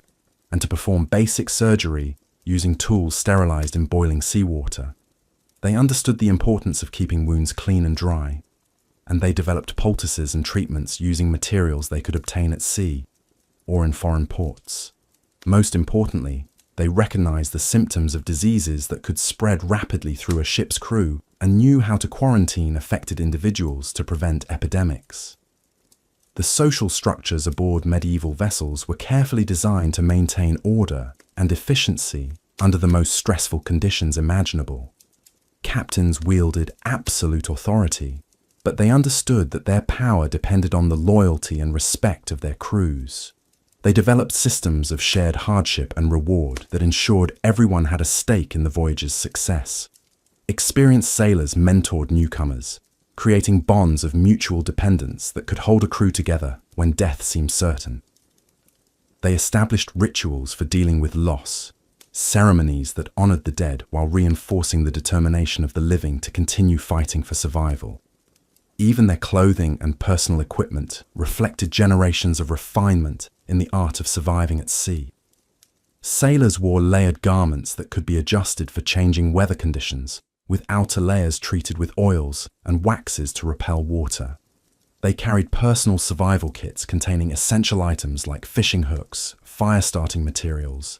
and to perform basic surgery using tools sterilized in boiling seawater. They understood the importance of keeping wounds clean and dry, and they developed poultices and treatments using materials they could obtain at sea or in foreign ports. Most importantly, they recognized the symptoms of diseases that could spread rapidly through a ship's crew and knew how to quarantine affected individuals to prevent epidemics. The social structures aboard medieval vessels were carefully designed to maintain order and efficiency under the most stressful conditions imaginable. Captains wielded absolute authority, but they understood that their power depended on the loyalty and respect of their crews. They developed systems of shared hardship and reward that ensured everyone had a stake in the voyage's success. Experienced sailors mentored newcomers, creating bonds of mutual dependence that could hold a crew together when death seemed certain. They established rituals for dealing with loss, ceremonies that honored the dead while reinforcing the determination of the living to continue fighting for survival. Even their clothing and personal equipment reflected generations of refinement in the art of surviving at sea. Sailors wore layered garments that could be adjusted for changing weather conditions, with outer layers treated with oils and waxes to repel water. They carried personal survival kits containing essential items like fishing hooks, fire-starting materials,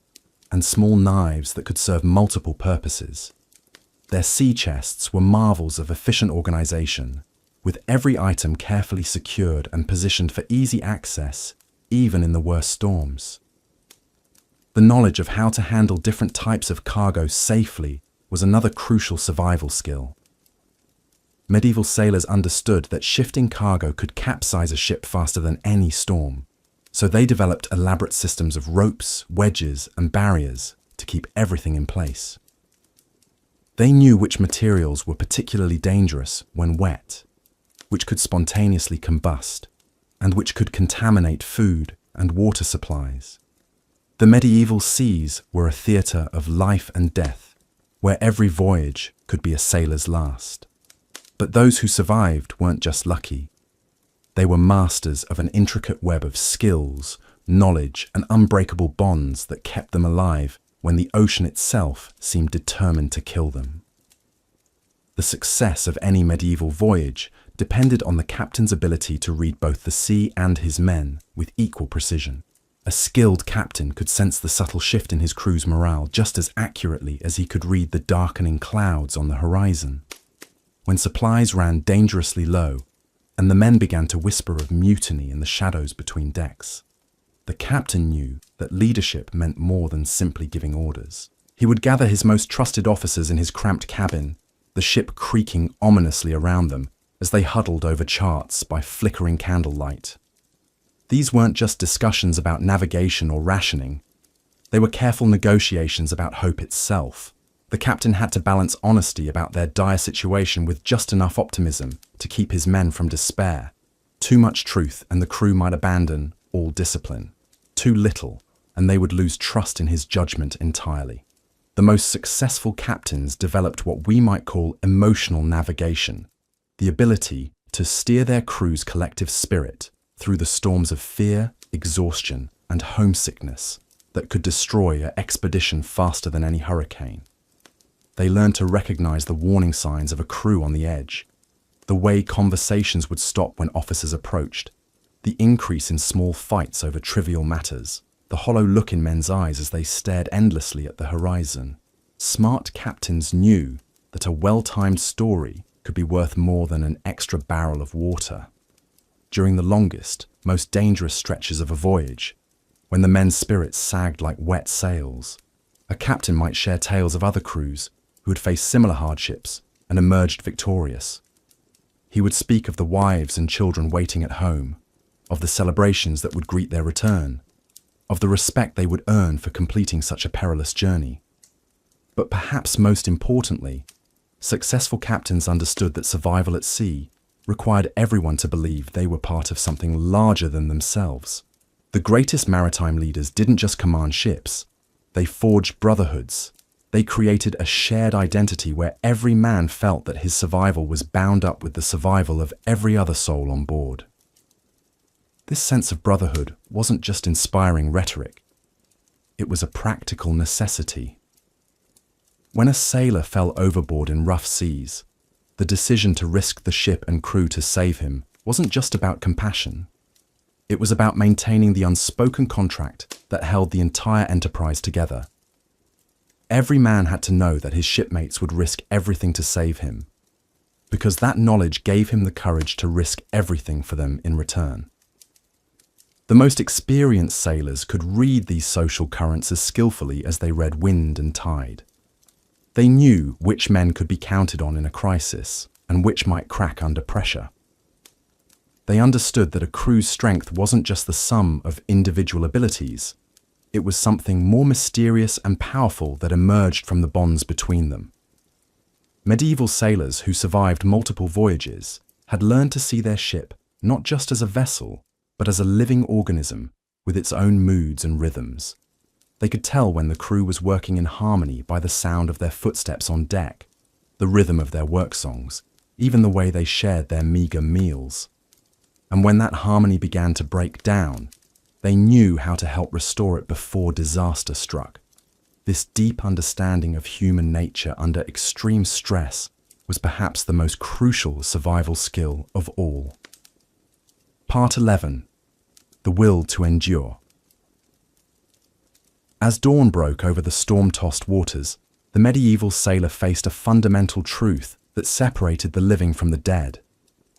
and small knives that could serve multiple purposes. Their sea chests were marvels of efficient organization, with every item carefully secured and positioned for easy access, even in the worst storms. The knowledge of how to handle different types of cargo safely was another crucial survival skill. Medieval sailors understood that shifting cargo could capsize a ship faster than any storm, so they developed elaborate systems of ropes, wedges, and barriers to keep everything in place. They knew which materials were particularly dangerous when wet, which could spontaneously combust, and which could contaminate food and water supplies. The medieval seas were a theatre of life and death, where every voyage could be a sailor's last. But those who survived weren't just lucky. They were masters of an intricate web of skills, knowledge, and unbreakable bonds that kept them alive when the ocean itself seemed determined to kill them. The success of any medieval voyage depended on the captain's ability to read both the sea and his men with equal precision. A skilled captain could sense the subtle shift in his crew's morale just as accurately as he could read the darkening clouds on the horizon. When supplies ran dangerously low, and the men began to whisper of mutiny in the shadows between decks, the captain knew that leadership meant more than simply giving orders. He would gather his most trusted officers in his cramped cabin, the ship creaking ominously around them as they huddled over charts by flickering candlelight. These weren't just discussions about navigation or rationing. They were careful negotiations about hope itself. The captain had to balance honesty about their dire situation with just enough optimism to keep his men from despair. Too much truth and the crew might abandon all discipline. Too little, and they would lose trust in his judgment entirely. The most successful captains developed what we might call emotional navigation, the ability to steer their crew's collective spirit through the storms of fear, exhaustion, and homesickness that could destroy an expedition faster than any hurricane. They learned to recognize the warning signs of a crew on the edge, the way conversations would stop when officers approached, the increase in small fights over trivial matters, the hollow look in men's eyes as they stared endlessly at the horizon. Smart captains knew that a well-timed story could be worth more than an extra barrel of water. During the longest, most dangerous stretches of a voyage, when the men's spirits sagged like wet sails, a captain might share tales of other crews who had faced similar hardships and emerged victorious. He would speak of the wives and children waiting at home, of the celebrations that would greet their return, of the respect they would earn for completing such a perilous journey. But perhaps most importantly, successful captains understood that survival at sea required everyone to believe they were part of something larger than themselves. The greatest maritime leaders didn't just command ships, they forged brotherhoods. They created a shared identity where every man felt that his survival was bound up with the survival of every other soul on board. This sense of brotherhood wasn't just inspiring rhetoric, it was a practical necessity. When a sailor fell overboard in rough seas, the decision to risk the ship and crew to save him wasn't just about compassion. It was about maintaining the unspoken contract that held the entire enterprise together. Every man had to know that his shipmates would risk everything to save him, because that knowledge gave him the courage to risk everything for them in return. The most experienced sailors could read these social currents as skillfully as they read wind and tide. They knew which men could be counted on in a crisis and which might crack under pressure. They understood that a crew's strength wasn't just the sum of individual abilities, it was something more mysterious and powerful that emerged from the bonds between them. Medieval sailors who survived multiple voyages had learned to see their ship not just as a vessel, but as a living organism with its own moods and rhythms. They could tell when the crew was working in harmony by the sound of their footsteps on deck, the rhythm of their work songs, even the way they shared their meager meals. And when that harmony began to break down, they knew how to help restore it before disaster struck. This deep understanding of human nature under extreme stress was perhaps the most crucial survival skill of all. Part 11. The will to endure. As dawn broke over the storm-tossed waters, the medieval sailor faced a fundamental truth that separated the living from the dead.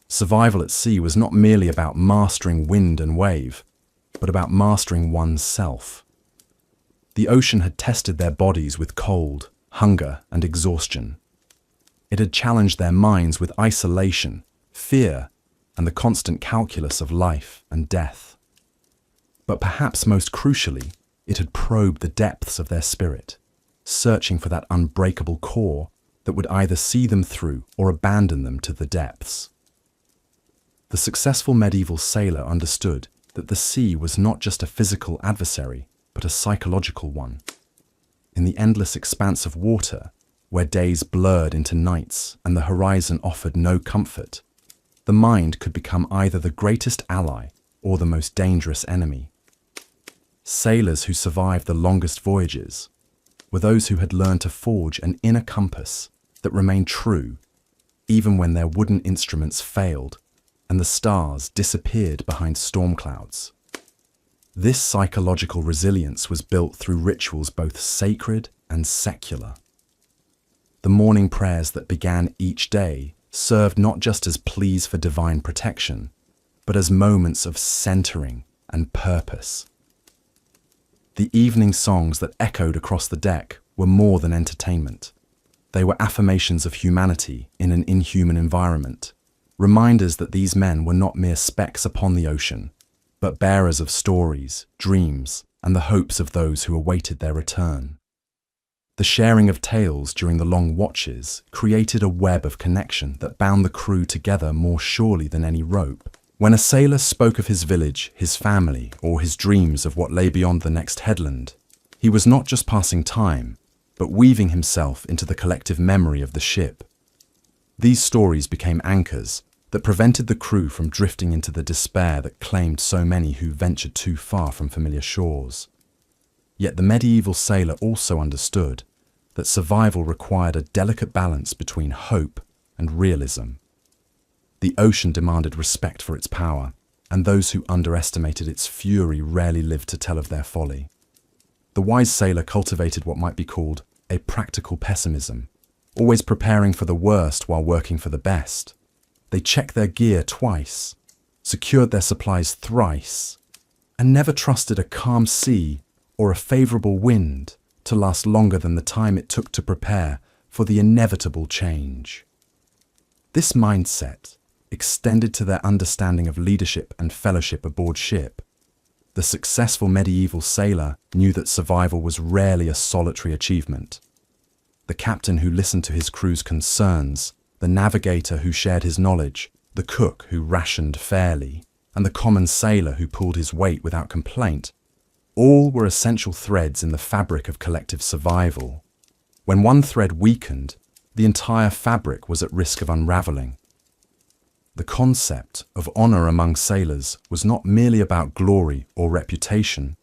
Survival at sea was not merely about mastering wind and wave, but about mastering one's self. The ocean had tested their bodies with cold, hunger, and exhaustion. It had challenged their minds with isolation, fear, and the constant calculus of life and death. But perhaps most crucially, it had probed the depths of their spirit, searching for that unbreakable core that would either see them through or abandon them to the depths. The successful medieval sailor understood that the sea was not just a physical adversary, but a psychological one. In the endless expanse of water, where days blurred into nights and the horizon offered no comfort, the mind could become either the greatest ally or the most dangerous enemy. Sailors who survived the longest voyages were those who had learned to forge an inner compass that remained true even when their wooden instruments failed and the stars disappeared behind storm clouds. This psychological resilience was built through rituals both sacred and secular. The morning prayers that began each day served not just as pleas for divine protection, but as moments of centering and purpose. The evening songs that echoed across the deck were more than entertainment. They were affirmations of humanity in an inhuman environment, reminders that these men were not mere specks upon the ocean, but bearers of stories, dreams, and the hopes of those who awaited their return. The sharing of tales during the long watches created a web of connection that bound the crew together more surely than any rope. When a sailor spoke of his village, his family, or his dreams of what lay beyond the next headland, he was not just passing time, but weaving himself into the collective memory of the ship. These stories became anchors that prevented the crew from drifting into the despair that claimed so many who ventured too far from familiar shores. Yet the medieval sailor also understood that survival required a delicate balance between hope and realism. The ocean demanded respect for its power, and those who underestimated its fury rarely lived to tell of their folly. The wise sailor cultivated what might be called a practical pessimism, always preparing for the worst while working for the best. They checked their gear twice, secured their supplies thrice, and never trusted a calm sea or a favourable wind to last longer than the time it took to prepare for the inevitable change. This mindset extended to their understanding of leadership and fellowship aboard ship. The successful medieval sailor knew that survival was rarely a solitary achievement. The captain who listened to his crew's concerns, the navigator who shared his knowledge, the cook who rationed fairly, and the common sailor who pulled his weight without complaint, all were essential threads in the fabric of collective survival. When one thread weakened, the entire fabric was at risk of unraveling. The concept of honor among sailors was not merely about glory or reputation,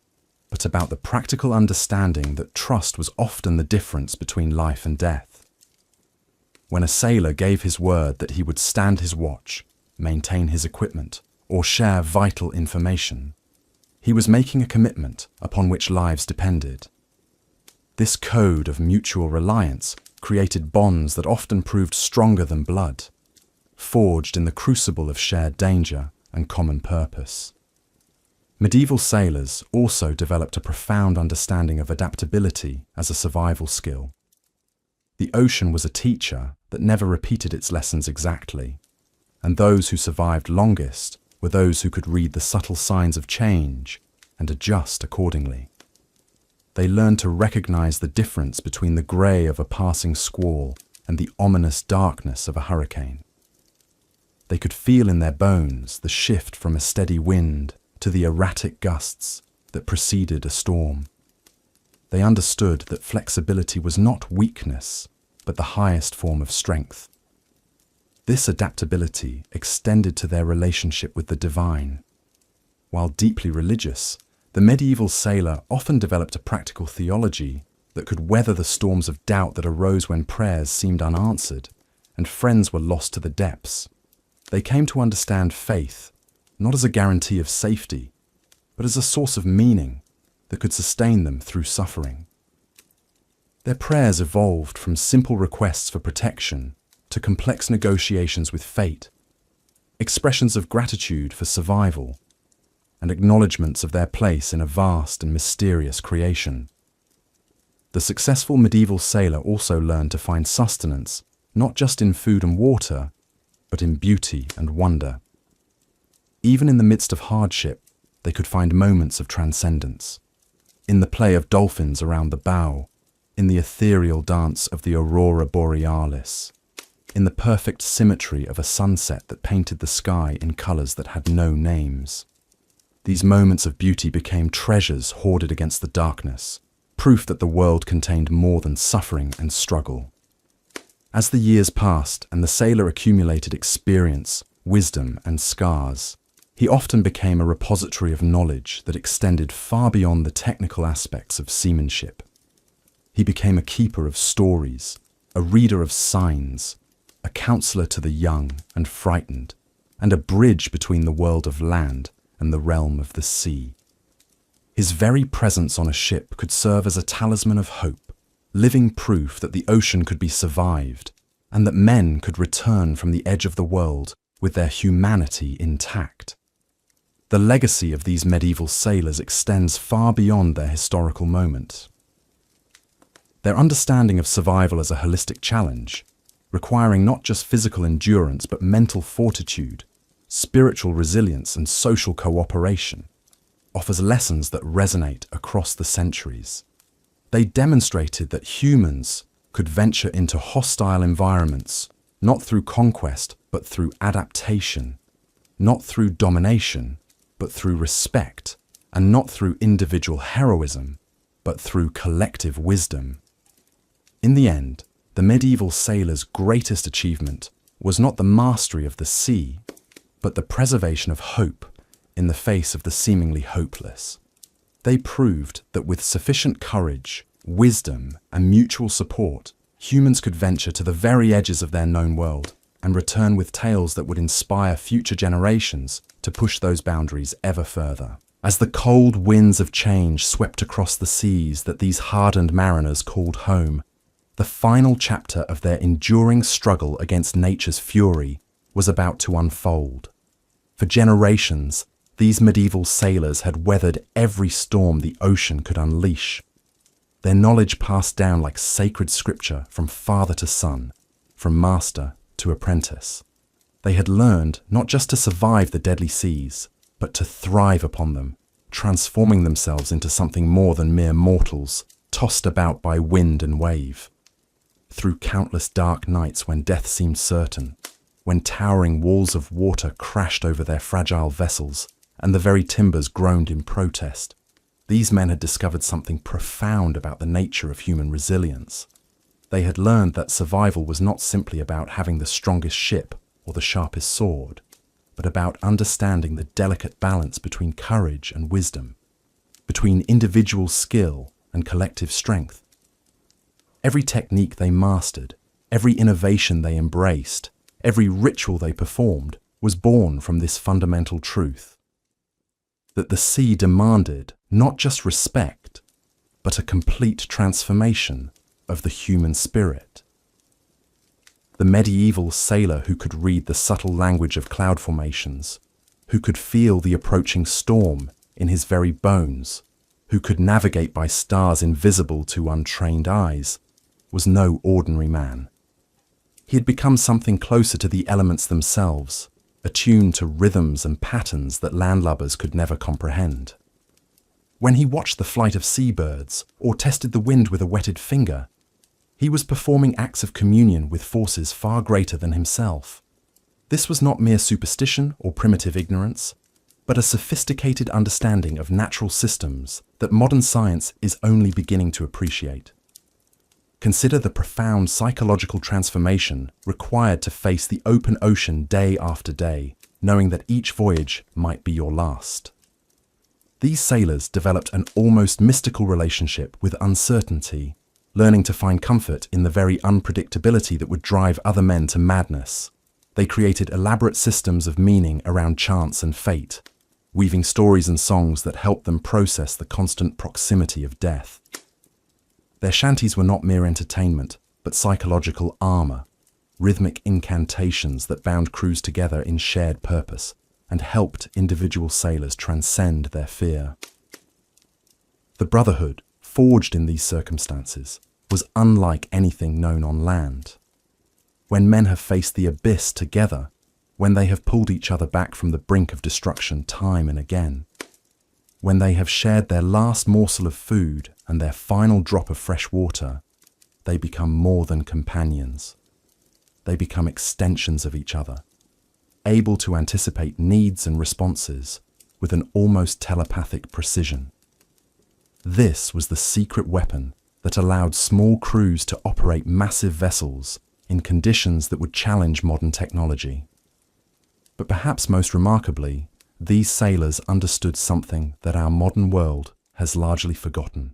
but about the practical understanding that trust was often the difference between life and death. When a sailor gave his word that he would stand his watch, maintain his equipment, or share vital information, he was making a commitment upon which lives depended. This code of mutual reliance created bonds that often proved stronger than blood, forged in the crucible of shared danger and common purpose. Medieval sailors also developed a profound understanding of adaptability as a survival skill. The ocean was a teacher that never repeated its lessons exactly, and those who survived longest were those who could read the subtle signs of change and adjust accordingly. They learned to recognize the difference between the grey of a passing squall and the ominous darkness of a hurricane. They could feel in their bones the shift from a steady wind to the erratic gusts that preceded a storm. They understood that flexibility was not weakness, but the highest form of strength. This adaptability extended to their relationship with the divine. While deeply religious, the medieval sailor often developed a practical theology that could weather the storms of doubt that arose when prayers seemed unanswered and friends were lost to the depths. They came to understand faith not as a guarantee of safety, but as a source of meaning that could sustain them through suffering. Their prayers evolved from simple requests for protection to complex negotiations with fate, expressions of gratitude for survival, and acknowledgements of their place in a vast and mysterious creation. The successful medieval sailor also learned to find sustenance not just in food and water, but in beauty and wonder. Even in the midst of hardship, they could find moments of transcendence. In the play of dolphins around the bow, in the ethereal dance of the aurora borealis, in the perfect symmetry of a sunset that painted the sky in colours that had no names. These moments of beauty became treasures hoarded against the darkness, proof that the world contained more than suffering and struggle. As the years passed and the sailor accumulated experience, wisdom, and scars, he often became a repository of knowledge that extended far beyond the technical aspects of seamanship. He became a keeper of stories, a reader of signs, a counselor to the young and frightened, and a bridge between the world of land and the realm of the sea. His very presence on a ship could serve as a talisman of hope, living proof that the ocean could be survived and that men could return from the edge of the world with their humanity intact. The legacy of these medieval sailors extends far beyond their historical moment. Their understanding of survival as a holistic challenge, requiring not just physical endurance but mental fortitude, spiritual resilience, and social cooperation, offers lessons that resonate across the centuries. They demonstrated that humans could venture into hostile environments, not through conquest, but through adaptation, not through domination, but through respect, and not through individual heroism, but through collective wisdom. In the end, the medieval sailors' greatest achievement was not the mastery of the sea, but the preservation of hope in the face of the seemingly hopeless. They proved that with sufficient courage, wisdom, and mutual support, humans could venture to the very edges of their known world and return with tales that would inspire future generations to push those boundaries ever further. As the cold winds of change swept across the seas that these hardened mariners called home, the final chapter of their enduring struggle against nature's fury was about to unfold. For generations, these medieval sailors had weathered every storm the ocean could unleash. Their knowledge passed down like sacred scripture from father to son, from master to apprentice. They had learned not just to survive the deadly seas, but to thrive upon them, transforming themselves into something more than mere mortals, tossed about by wind and wave. Through countless dark nights when death seemed certain, when towering walls of water crashed over their fragile vessels and the very timbers groaned in protest, these men had discovered something profound about the nature of human resilience. They had learned that survival was not simply about having the strongest ship or the sharpest sword, but about understanding the delicate balance between courage and wisdom, between individual skill and collective strength. Every technique they mastered, every innovation they embraced, every ritual they performed was born from this fundamental truth: that the sea demanded not just respect, but a complete transformation of the human spirit. The medieval sailor who could read the subtle language of cloud formations, who could feel the approaching storm in his very bones, who could navigate by stars invisible to untrained eyes, was no ordinary man. He had become something closer to the elements themselves, attuned to rhythms and patterns that landlubbers could never comprehend. When he watched the flight of seabirds or tested the wind with a wetted finger, he was performing acts of communion with forces far greater than himself. This was not mere superstition or primitive ignorance, but a sophisticated understanding of natural systems that modern science is only beginning to appreciate. Consider the profound psychological transformation required to face the open ocean day after day, knowing that each voyage might be your last. These sailors developed an almost mystical relationship with uncertainty, learning to find comfort in the very unpredictability that would drive other men to madness. They created elaborate systems of meaning around chance and fate, weaving stories and songs that helped them process the constant proximity of death. Their shanties were not mere entertainment, but psychological armor, rhythmic incantations that bound crews together in shared purpose and helped individual sailors transcend their fear. The brotherhood, forged in these circumstances, was unlike anything known on land. When men have faced the abyss together, when they have pulled each other back from the brink of destruction time and again, when they have shared their last morsel of food and their final drop of fresh water, they become more than companions. They become extensions of each other, able to anticipate needs and responses with an almost telepathic precision. This was the secret weapon that allowed small crews to operate massive vessels in conditions that would challenge modern technology. But perhaps most remarkably, these sailors understood something that our modern world has largely forgotten: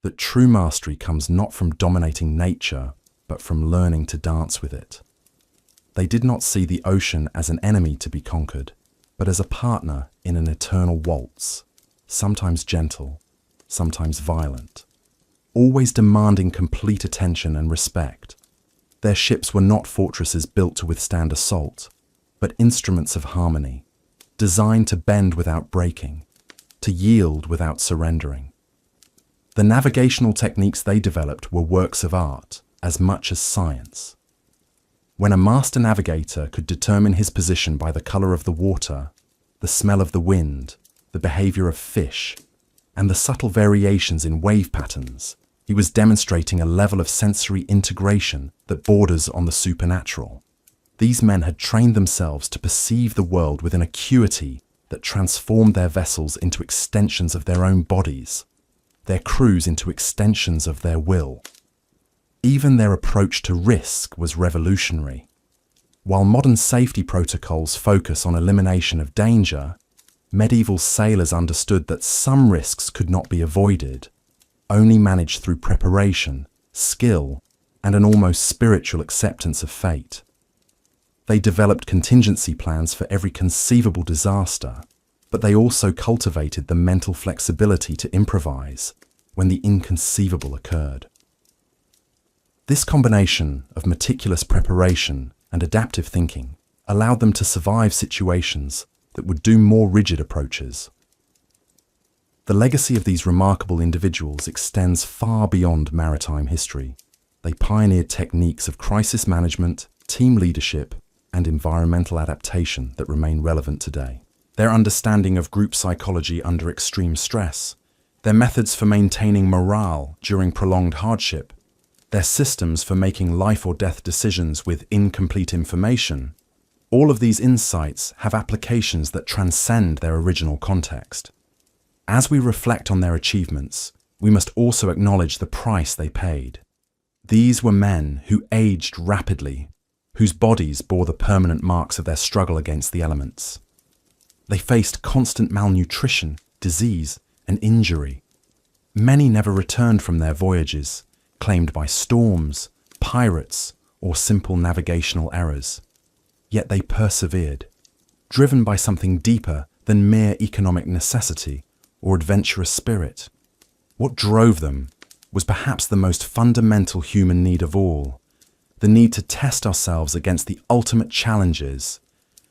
that true mastery comes not from dominating nature, but from learning to dance with it. They did not see the ocean as an enemy to be conquered, but as a partner in an eternal waltz, sometimes gentle, sometimes violent, always demanding complete attention and respect. Their ships were not fortresses built to withstand assault, but instruments of harmony, designed to bend without breaking, to yield without surrendering. The navigational techniques they developed were works of art as much as science. When a master navigator could determine his position by the color of the water, the smell of the wind, the behavior of fish, and the subtle variations in wave patterns, he was demonstrating a level of sensory integration that borders on the supernatural. These men had trained themselves to perceive the world with an acuity that transformed their vessels into extensions of their own bodies, their crews into extensions of their will. Even their approach to risk was revolutionary. While modern safety protocols focus on elimination of danger, medieval sailors understood that some risks could not be avoided, only managed through preparation, skill, and an almost spiritual acceptance of fate. They developed contingency plans for every conceivable disaster, but they also cultivated the mental flexibility to improvise when the inconceivable occurred. This combination of meticulous preparation and adaptive thinking allowed them to survive situations that would doom more rigid approaches. The legacy of these remarkable individuals extends far beyond maritime history. They pioneered techniques of crisis management, team leadership, and environmental adaptation that remain relevant today. Their understanding of group psychology under extreme stress, their methods for maintaining morale during prolonged hardship, their systems for making life or death decisions with incomplete information, all of these insights have applications that transcend their original context. As we reflect on their achievements, we must also acknowledge the price they paid. These were men who aged rapidly, whose bodies bore the permanent marks of their struggle against the elements. They faced constant malnutrition, disease, and injury. Many never returned from their voyages, claimed by storms, pirates, or simple navigational errors. Yet they persevered, driven by something deeper than mere economic necessity or adventurous spirit. What drove them was perhaps the most fundamental human need of all, the need to test ourselves against the ultimate challenges,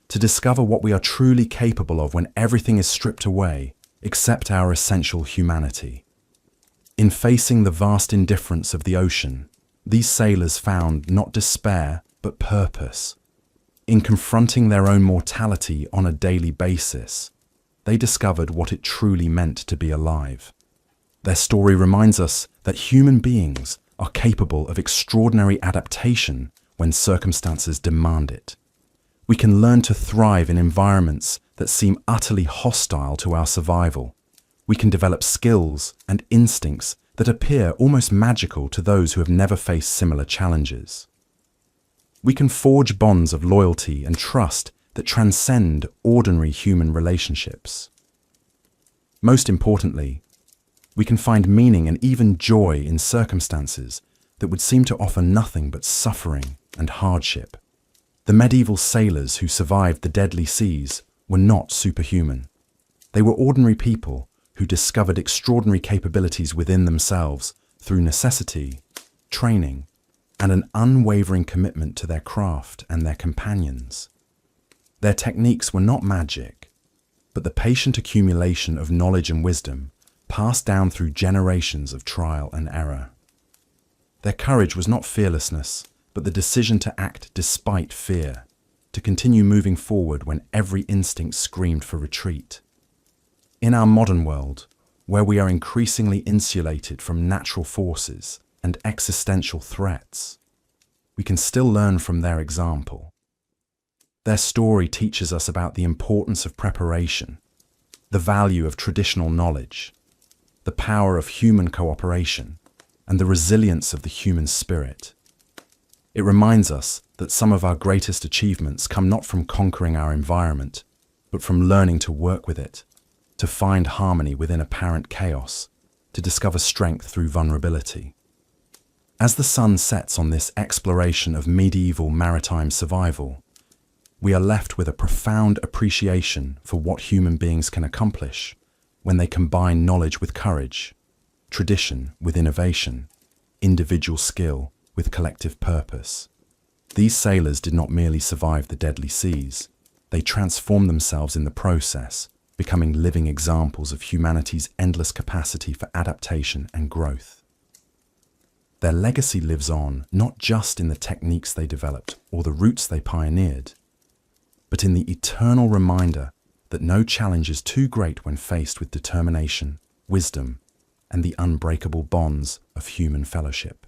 to discover what we are truly capable of when everything is stripped away except our essential humanity. In facing the vast indifference of the ocean, these sailors found not despair but purpose. In confronting their own mortality on a daily basis, they discovered what it truly meant to be alive. Their story reminds us that human beings are capable of extraordinary adaptation when circumstances demand it. We can learn to thrive in environments that seem utterly hostile to our survival. We can develop skills and instincts that appear almost magical to those who have never faced similar challenges. We can forge bonds of loyalty and trust that transcend ordinary human relationships. Most importantly, we can find meaning and even joy in circumstances that would seem to offer nothing but suffering and hardship. The medieval sailors who survived the deadly seas were not superhuman. They were ordinary people who discovered extraordinary capabilities within themselves through necessity, training, and an unwavering commitment to their craft and their companions. Their techniques were not magic, but the patient accumulation of knowledge and wisdom passed down through generations of trial and error. Their courage was not fearlessness, but the decision to act despite fear, to continue moving forward when every instinct screamed for retreat. In our modern world, where we are increasingly insulated from natural forces and existential threats, we can still learn from their example. Their story teaches us about the importance of preparation, the value of traditional knowledge, the power of human cooperation, and the resilience of the human spirit. It reminds us that some of our greatest achievements come not from conquering our environment, but from learning to work with it, to find harmony within apparent chaos, to discover strength through vulnerability. As the sun sets on this exploration of medieval maritime survival, we are left with a profound appreciation for what human beings can accomplish when they combine knowledge with courage, tradition with innovation, individual skill with collective purpose. These sailors did not merely survive the deadly seas, they transformed themselves in the process, becoming living examples of humanity's endless capacity for adaptation and growth. Their legacy lives on not just in the techniques they developed or the routes they pioneered, but in the eternal reminder that no challenge is too great when faced with determination, wisdom, and the unbreakable bonds of human fellowship.